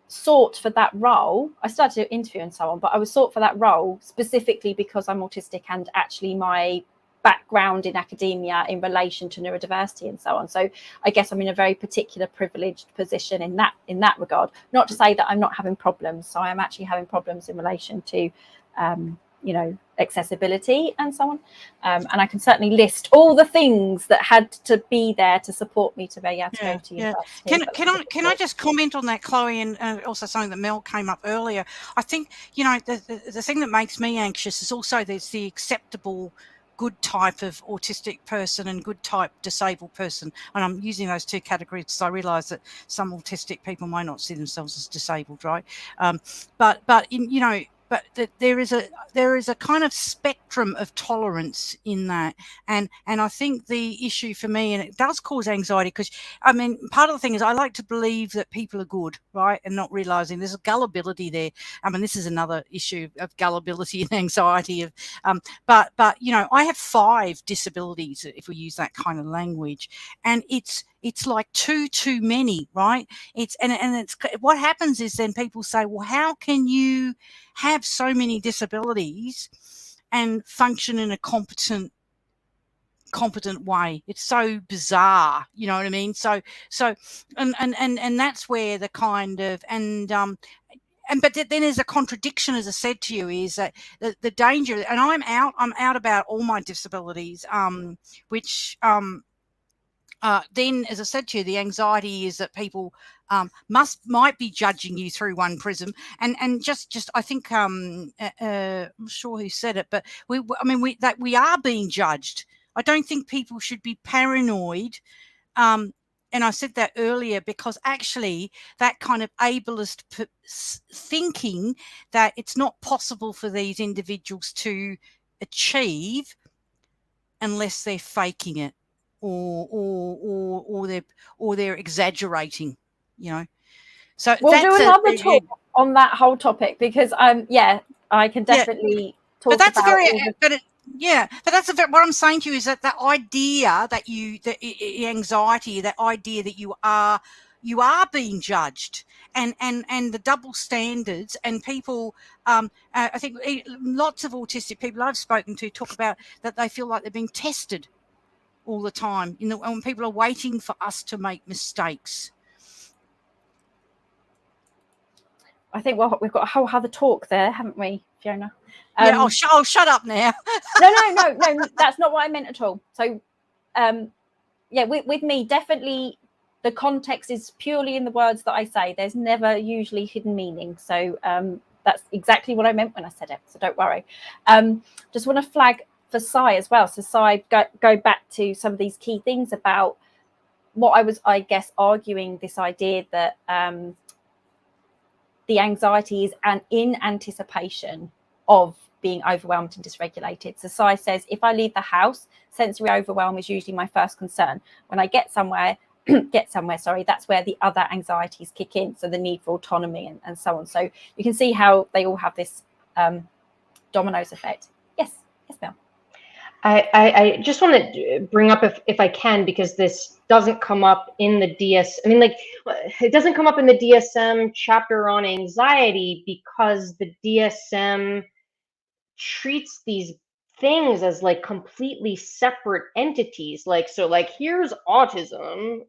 sought for that role. I started to interview and so on, but I was sought for that role specifically because I'm autistic, and actually my background in academia in relation to neurodiversity and so on. So I guess I'm in a very particular privileged position in that regard. Not to say that I'm not having problems. So I am actually having problems in relation to you know, accessibility and so on. And I can certainly list all the things that had to be there to support me to be able to go to university. Can I just comment on that, Chloe, and also something that Mel came up earlier? I think, you know, the thing that makes me anxious is also there's the acceptable good type of autistic person and good type disabled person, and I'm using those two categories because I realise that some autistic people might not see themselves as disabled, right? But you know, but there is a kind of spectrum of tolerance in that, and I think the issue for me, and it does cause anxiety, because I mean, part of the thing is I like to believe that people are good, right, and not realizing there's a gullibility there. I mean, this is another issue of gullibility and anxiety of but you know, I have 5 disabilities, if we use that kind of language, and it's like too many, right? It's what happens is then people say, well, how can you have so many disabilities and function in a competent way? It's so bizarre, you know what I mean? So and that's where the kind of but then there's a contradiction, as I said to you, is that the danger, and I'm out about all my disabilities, which then, as I said to you, the anxiety is that people might be judging you through one prism, and just I think I'm not sure who said it, but we are being judged. I don't think people should be paranoid. And I said that earlier because actually that kind of ableist thinking that it's not possible for these individuals to achieve unless they're faking it or they're exaggerating, you know. So we'll do another talk on that whole topic, because yeah, I can definitely talk but that's about but that's what I'm saying to you is that the idea that the anxiety, that idea that you are being judged, and the double standards, and people, I think lots of autistic people I've spoken to talk about that they feel like they're being tested all the time, you know, when people are waiting for us to make mistakes. I think we've got a whole other talk there, haven't we, Fiona? Yeah, I'll shut up now. no, that's not what I meant at all. So, yeah, with me, definitely the context is purely in the words that I say. There's never usually hidden meaning. So that's exactly what I meant when I said it. So don't worry. Just want to flag for Sai as well. So Sai, go back to some of these key things about what I was, I guess, arguing, this idea that the anxiety is in anticipation of being overwhelmed and dysregulated. So Sai says, if I leave the house, sensory overwhelm is usually my first concern. When I get somewhere, that's where the other anxieties kick in. So the need for autonomy and so on. So you can see how they all have this dominoes effect. Yes, Mel. I just want to bring up, if I can, because this doesn't come up in the it doesn't come up in the DSM chapter on anxiety, because the DSM treats these things as like completely separate entities. So here's autism,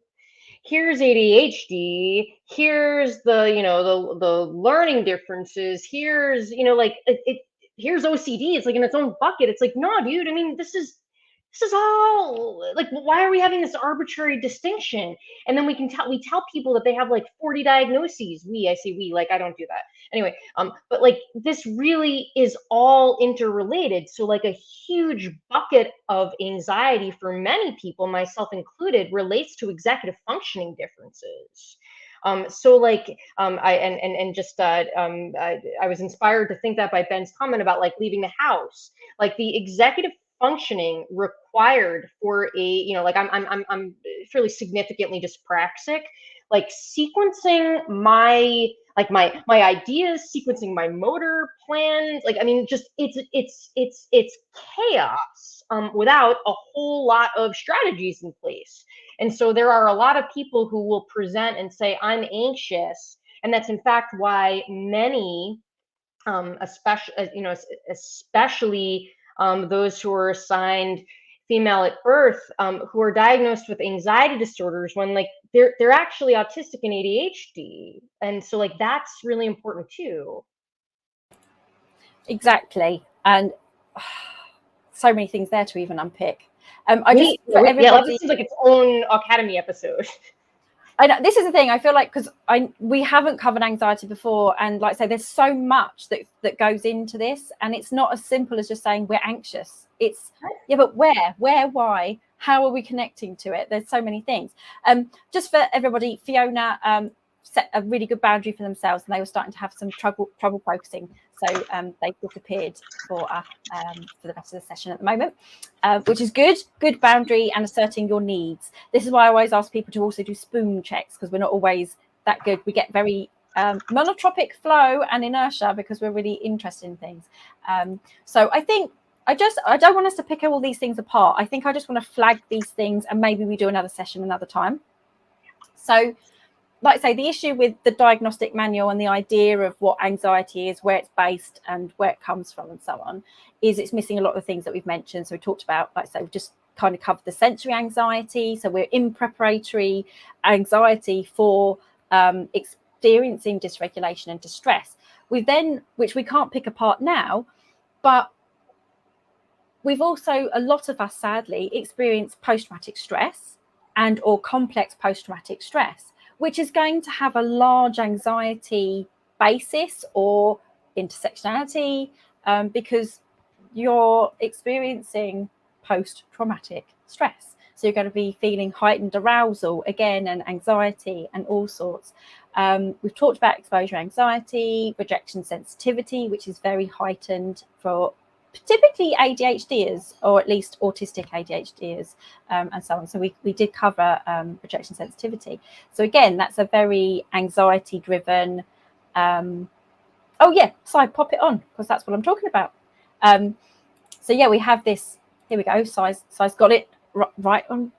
here's ADHD, here's the learning differences, here's here's OCD. It's like in its own bucket. It's like, no, dude. I mean, this is all like, why are we having this arbitrary distinction? And then we tell people that they have like 40 diagnoses. I say we, like, I don't do that anyway. But like, this really is all interrelated. So like a huge bucket of anxiety for many people, myself included, relates to executive functioning differences. So like I was inspired to think that by Ben's comment about like leaving the house, like the executive functioning required for a, you know, like I'm fairly significantly dyspraxic, like sequencing my my ideas, sequencing my motor plans, like I mean just it's chaos without a whole lot of strategies in place. And so there are a lot of people who will present and say, I'm anxious. And that's in fact why many, especially those who are assigned female at birth, who are diagnosed with anxiety disorders, when like they're actually autistic and ADHD. And so like that's really important too. Exactly. And so many things there to even unpick. Yeah, this is like its own Aucademy episode. I know, this is the thing. I feel like because we haven't covered anxiety before, and like I say, there's so much that goes into this, and it's not as simple as just saying we're anxious. It's yeah, but where, why, how are we connecting to it? There's so many things. Just for everybody, Fiona set a really good boundary for themselves, and they were starting to have some trouble focusing. So they disappeared for the rest of the session at the moment, which is good boundary and asserting your needs. This is why I always ask people to also do spoon checks, because we're not always that good. We get very monotropic flow and inertia because we're really interested in things. So I think I don't want us to pick all these things apart. I think I just want to flag these things, and maybe we do another session another time. So like I say, the issue with the diagnostic manual and the idea of what anxiety is, where it's based and where it comes from and so on, is it's missing a lot of the things that we've mentioned. So we talked about, like I say, we've just kind of covered the sensory anxiety. So we're in preparatory anxiety for experiencing dysregulation and distress. We then, which we can't pick apart now, but we've also, a lot of us sadly, experienced post-traumatic stress and or complex post-traumatic stress, which is going to have a large anxiety basis or intersectionality, because you're experiencing post-traumatic stress. So you're going to be feeling heightened arousal again, and anxiety and all sorts. We've talked about exposure anxiety, rejection sensitivity, which is very heightened for typically ADHDers, or at least autistic ADHDers, and so on. So we did cover rejection sensitivity. So again, that's a very anxiety driven. Oh yeah, Si, pop it on, because that's what I'm talking about. So yeah, we have this. Here we go. Si's got it right on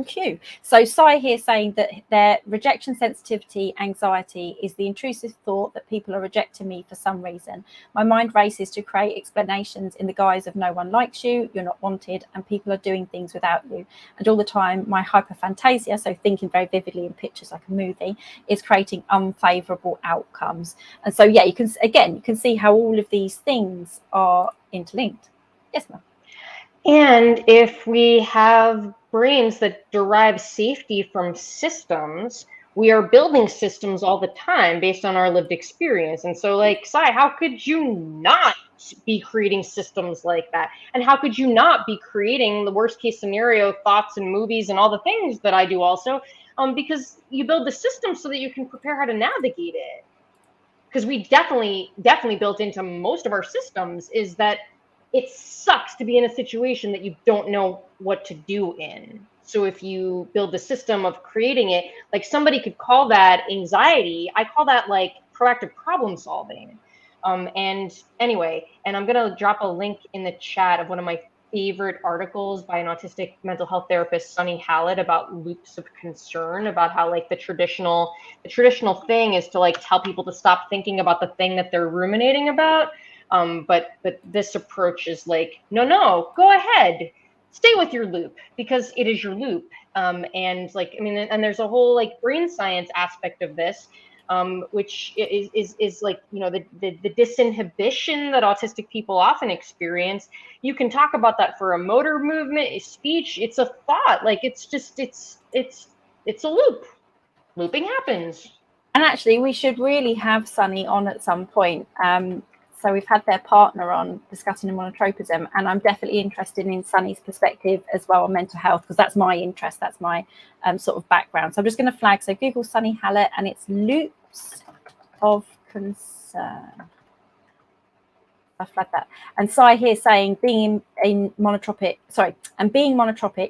cue. So Si here saying that their rejection sensitivity anxiety is the intrusive thought that people are rejecting me for some reason. My mind races to create explanations in the guise of no one likes you, you're not wanted, and people are doing things without you. And all the time my hyperphantasia, so thinking very vividly in pictures like a movie, is creating unfavorable outcomes. And so yeah, you can see how all of these things are interlinked. Yes, ma'am. And if we have brains that derive safety from systems, we are building systems all the time based on our lived experience. And so like, Si, how could you not be creating systems like that? And how could you not be creating the worst case scenario thoughts and movies and all the things that I do also? Because you build the system so that you can prepare how to navigate it. Because we definitely built into most of our systems is that it sucks to be in a situation that you don't know what to do in. So if you build the system of creating it, like somebody could call that anxiety. I call that like proactive problem solving. And anyway, and I'm going to drop a link in the chat of one of my favorite articles by an autistic mental health therapist, Sunny Hallett, about loops of concern, about how like the traditional thing is to like tell people to stop thinking about the thing that they're ruminating about. But this approach is like, no, go ahead, stay with your loop, because it is your loop. And like, I mean, and there's a whole like brain science aspect of this, which is like, you know, the disinhibition that autistic people often experience. You can talk about that for a motor movement, a speech, it's a thought, like it's just, it's a loop. Looping happens. And actually, we should really have Sunny on at some point. So we've had their partner on discussing monotropism, and I'm definitely interested in Sunny's perspective as well on mental health, because that's my interest, that's my sort of background. So I'm just going to flag, so Google Sunny Hallett and it's loops of concern. I flagged that. And Sai here saying being monotropic,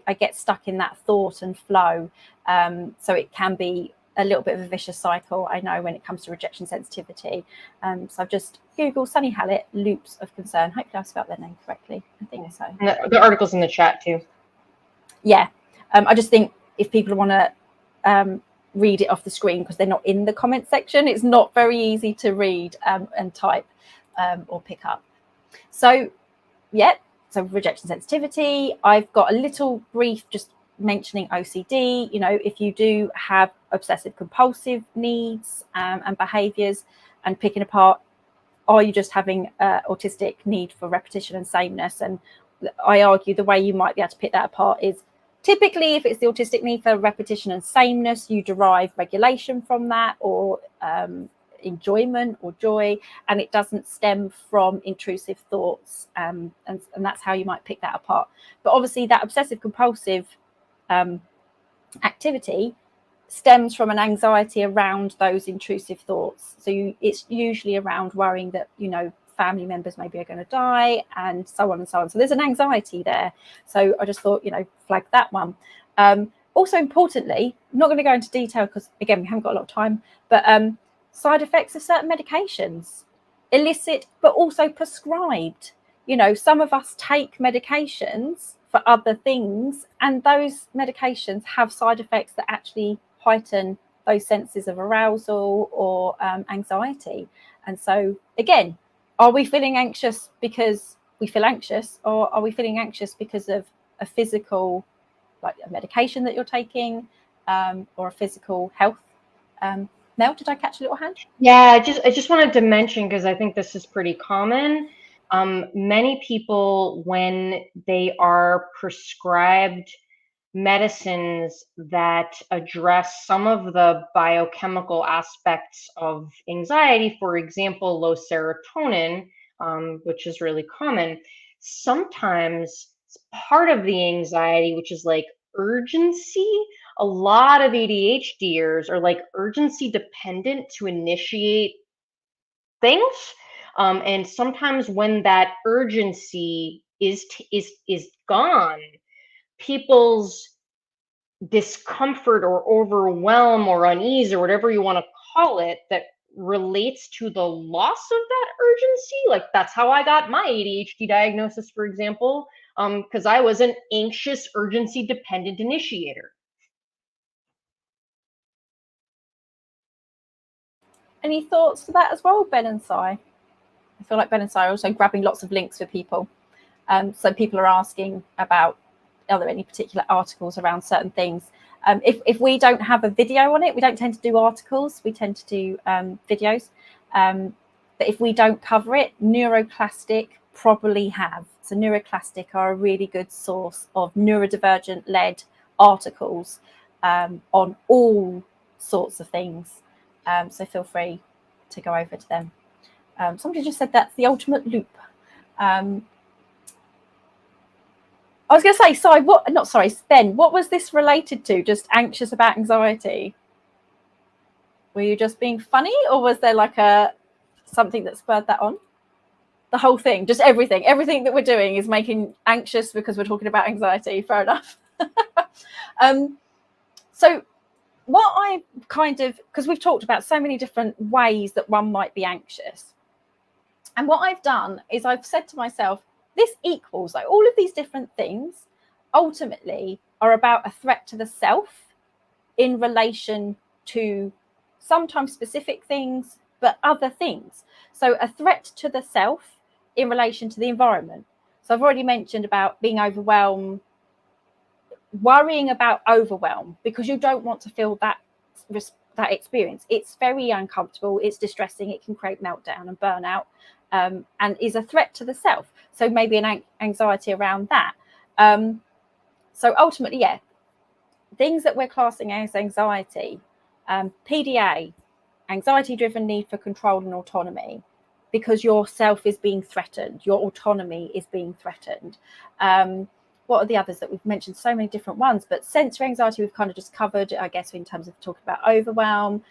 I get stuck in that thought and flow. So it can be a little bit of a vicious cycle, I know, when it comes to rejection sensitivity. So I've just Googled Sunny Hallett, loops of concern. Hopefully I've spelled their name correctly. I think so. And the article's in the chat too. Yeah. I just think if people want to read it off the screen, because they're not in the comment section, it's not very easy to read and type or pick up. So, yeah, so rejection sensitivity. I've got a little brief just mentioning OCD. You know, if you do have obsessive compulsive needs and behaviours, and picking apart, are you just having autistic need for repetition and sameness? And I argue the way you might be able to pick that apart is typically if it's the autistic need for repetition and sameness, you derive regulation from that, or enjoyment or joy, and it doesn't stem from intrusive thoughts, and that's how you might pick that apart. But obviously that obsessive compulsive activity stems from an anxiety around those intrusive thoughts. So it's usually around worrying that, you know, family members maybe are going to die, and so on and so on. So there's an anxiety there. So I just thought, you know, flag that one. Also importantly, I'm not going to go into detail because again, we haven't got a lot of time, but side effects of certain medications, illicit but also prescribed. You know, some of us take medications for other things, and those medications have side effects that actually heighten those senses of arousal or anxiety. And so again, are we feeling anxious because we feel anxious, or are we feeling anxious because of a physical, like a medication that you're taking, or a physical health? Mel, did I catch a little hand? Yeah, I just wanted to mention, because I think this is pretty common. Many people, when they are prescribed medicines that address some of the biochemical aspects of anxiety, for example, low serotonin, which is really common, sometimes part of the anxiety, which is like urgency. A lot of ADHDers are like urgency dependent to initiate things. And sometimes when that urgency is gone, people's discomfort or overwhelm or unease or whatever you want to call it that relates to the loss of that urgency. Like that's how I got my ADHD diagnosis, for example, because I was an anxious urgency dependent initiator. Any thoughts for that as well, Ben and Sai? I feel like Ben and Sai are also grabbing lots of links for people. So people are asking about, are there any particular articles around certain things? If we don't have a video on it, we don't tend to do articles, we tend to do videos. But if we don't cover it, Neuroclastic probably have. So Neuroclastic are a really good source of neurodivergent-led articles on all sorts of things. So feel free to go over to them. Somebody just said that's the ultimate loop. I was going to say, Ben, what was this related to? Just anxious about anxiety? Were you just being funny, or was there like something that spurred that on? The whole thing, just everything that we're doing is making anxious because we're talking about anxiety. Fair enough. So what I because we've talked about so many different ways that one might be anxious. And what I've done is I've said to myself, this equals, like, all of these different things ultimately are about a threat to the self in relation to sometimes specific things, but other things. So a threat to the self in relation to the environment. So I've already mentioned about being overwhelmed, worrying about overwhelm because you don't want to feel that experience. It's very uncomfortable, it's distressing, it can create meltdown and burnout. And is a threat to the self. So maybe an anxiety around that. So ultimately, yeah, things that we're classing as anxiety, PDA, anxiety-driven need for control and autonomy, because your self is being threatened, your autonomy is being threatened. What are the others that we've mentioned? So many different ones, but sensory anxiety we've kind of just covered, I guess, in terms of talking about overwhelm,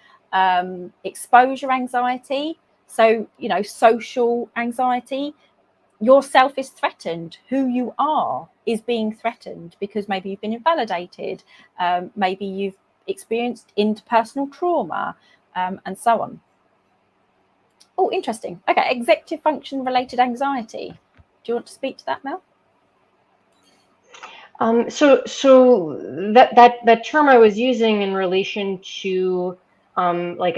exposure anxiety. So, you know, social anxiety, your self is threatened. Who you are is being threatened because maybe you've been invalidated, maybe you've experienced interpersonal trauma, and so on. Oh, interesting. Okay, executive function related anxiety. Do you want to speak to that, Mel? So that term I was using in relation to like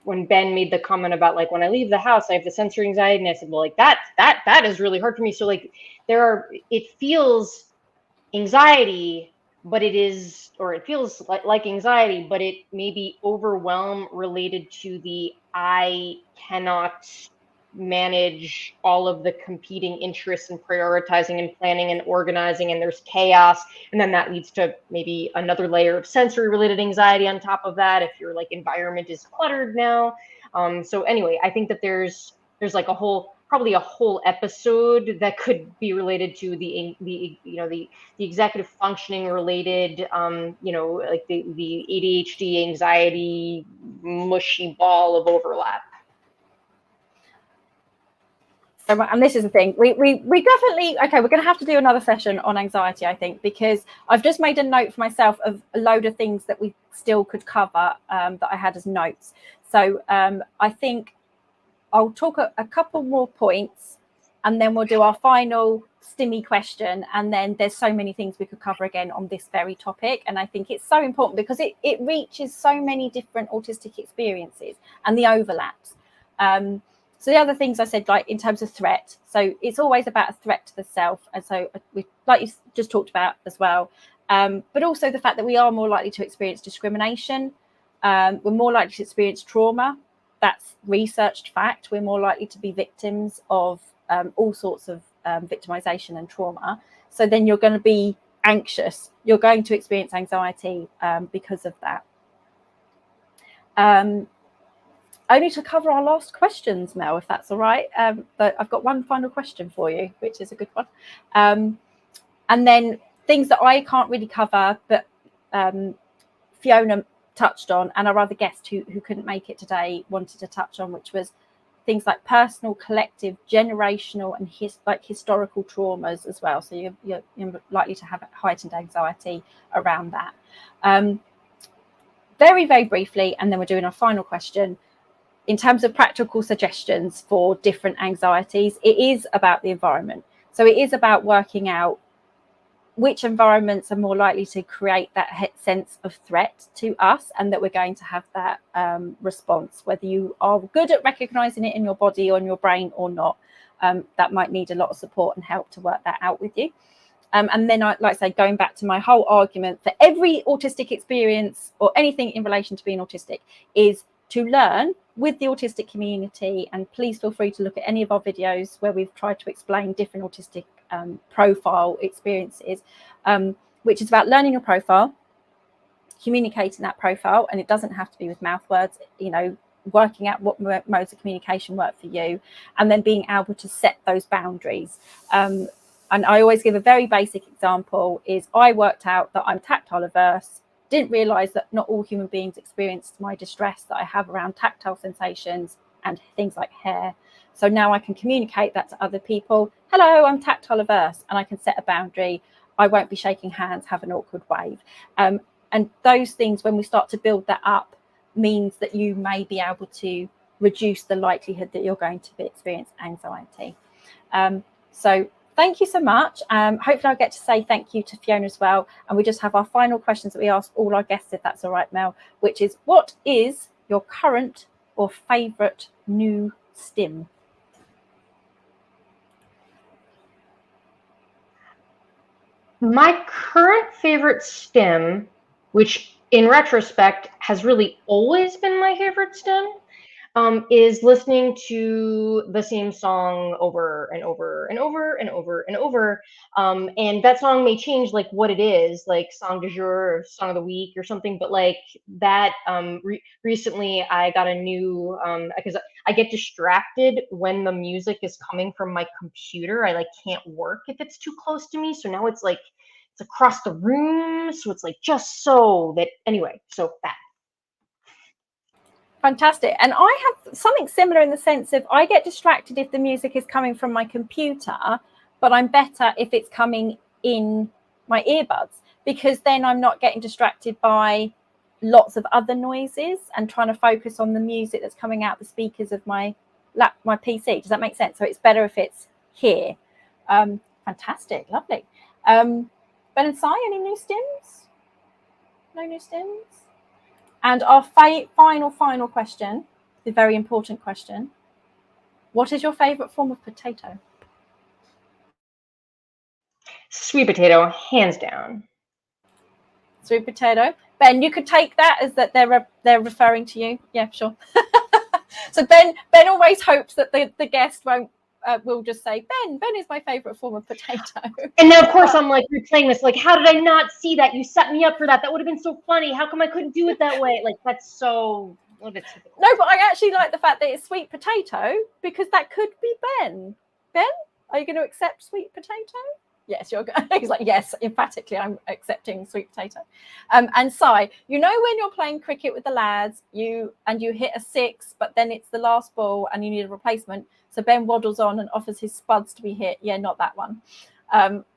when Ben made the comment about like when I leave the house I have the sensory anxiety, and I said, well, like that is really hard for me. So like it feels anxiety, but it feels like anxiety, but it may be overwhelm related to the I cannot manage all of the competing interests and prioritizing and planning and organizing, and there's chaos, and then that leads to maybe another layer of sensory related anxiety on top of that if your like environment is cluttered now. So anyway, I think that there's like probably a whole episode that could be related to the executive functioning related like the ADHD anxiety mushy ball of overlap. And this is the thing, we definitely, okay, we're going to have to do another session on anxiety, I think, because I've just made a note for myself of a load of things that we still could cover that I had as notes. So I think I'll talk a couple more points and then we'll do our final STEMmy question, and then there's so many things we could cover again on this very topic, and I think it's so important because it reaches so many different autistic experiences and the overlaps. So the other things I said, like in terms of threat, so it's always about a threat to the self, and so we, like you just talked about as well, but also the fact that we are more likely to experience discrimination, we're more likely to experience trauma. That's researched fact. We're more likely to be victims of all sorts of victimization and trauma. So then you're going to be anxious. You're going to experience anxiety because of that. Only to cover our last questions, Mel, if that's all right. But I've got one final question for you, which is a good one. And then things that I can't really cover, but Fiona touched on, and our other guest who couldn't make it today wanted to touch on, which was things like personal, collective, generational, and historical traumas as well. So you're likely to have heightened anxiety around that. Very, very briefly, and then we're doing our final question. In terms of practical suggestions for different anxieties, it is about the environment. So it is about working out which environments are more likely to create that sense of threat to us, and that we're going to have that response, whether you are good at recognizing it in your body or in your brain or not. That might need a lot of support and help to work that out with you. And then, like I say, going back to my whole argument for every autistic experience or anything in relation to being autistic is to learn with the autistic community. And please feel free to look at any of our videos where we've tried to explain different autistic profile experiences, which is about learning your profile, communicating that profile, and it doesn't have to be with mouth words, you know, working out what modes of communication work for you, and then being able to set those boundaries. And I always give a very basic example is I worked out that I'm tactile averse, didn't realize that not all human beings experience my distress that I have around tactile sensations and things like hair. So now I can communicate that to other people. Hello, I'm tactile averse, and I can set a boundary. I won't be shaking hands, have an awkward wave. And those things, when we start to build that up, means that you may be able to reduce the likelihood that you're going to experience anxiety. So thank you so much. Hopefully I'll get to say thank you to Fiona as well. And we just have our final questions that we ask all our guests, if that's all right, Mel, which is, what is your current or favourite new STEM? My current favorite STEM, which in retrospect has really always been my favorite STEM, is listening to the same song over and over and over and over and over. And that song may change like what it is, like song du jour or song of the week or something. But like that, recently I got a new, because I get distracted when the music is coming from my computer. I like can't work if it's too close to me. So now it's like, it's across the room. So it's like just so that, anyway, so that. Fantastic. And I have something similar in the sense of I get distracted if the music is coming from my computer, but I'm better if it's coming in my earbuds, because then I'm not getting distracted by lots of other noises and trying to focus on the music that's coming out the speakers of my PC. Does that make sense? So it's better if it's here. Fantastic. Lovely. Ben and Si, any new stims? No new stims? And our final question, the very important question. What is your favourite form of potato? Sweet potato, hands down. Sweet potato. Ben, you could take that as that they're referring to you. Yeah, sure. So Ben always hopes that the guest will just say, Ben is my favourite form of potato. And now, of course, I'm like replaying this. Like, how did I not see that? You set me up for that. That would have been so funny. How come I couldn't do it that way? Like, that's so. No, but I actually like the fact that it's sweet potato, because that could be Ben. Ben, are you going to accept sweet potato? Yes, he's like, yes, emphatically, I'm accepting sweet potato. And Si, you know when you're playing cricket with the lads, you hit a 6, but then it's the last ball and you need a replacement. So Ben waddles on and offers his spuds to be hit. Yeah, not that one.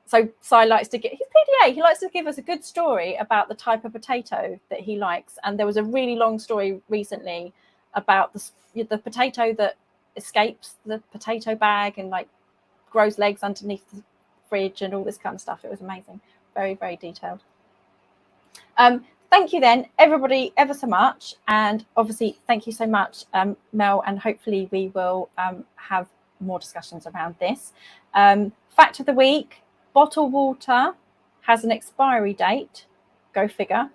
So Si likes to he's PDA. He likes to give us a good story about the type of potato that he likes. And there was a really long story recently about the potato that escapes the potato bag and like grows legs underneath the fridge and all this kind of stuff. It was amazing. Very, very detailed. Thank you then, everybody, ever so much. And obviously, thank you so much, Mel, and hopefully we will have more discussions around this. Fact of the week, bottled water has an expiry date. Go figure.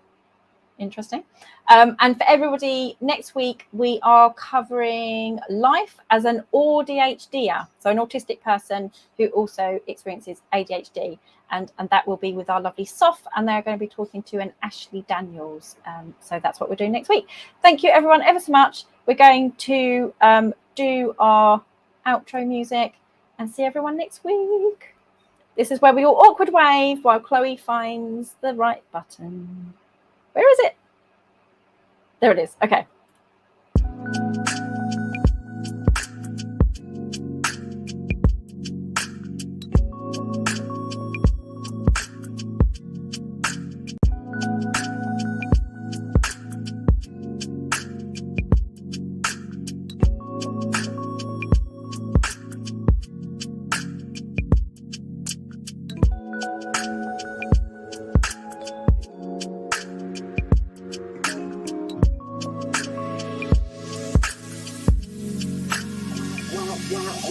Interesting. And for everybody, next week, we are covering life as an ADHDer, so an autistic person who also experiences ADHD. And that will be with our lovely Soph, and they're going to be talking to an Ashley Daniels. So that's what we're doing next week. Thank you, everyone, ever so much. We're going to do our outro music and see everyone next week. This is where we all awkward wave while Chloe finds the right button. Where is it? There it is. Okay. Wow.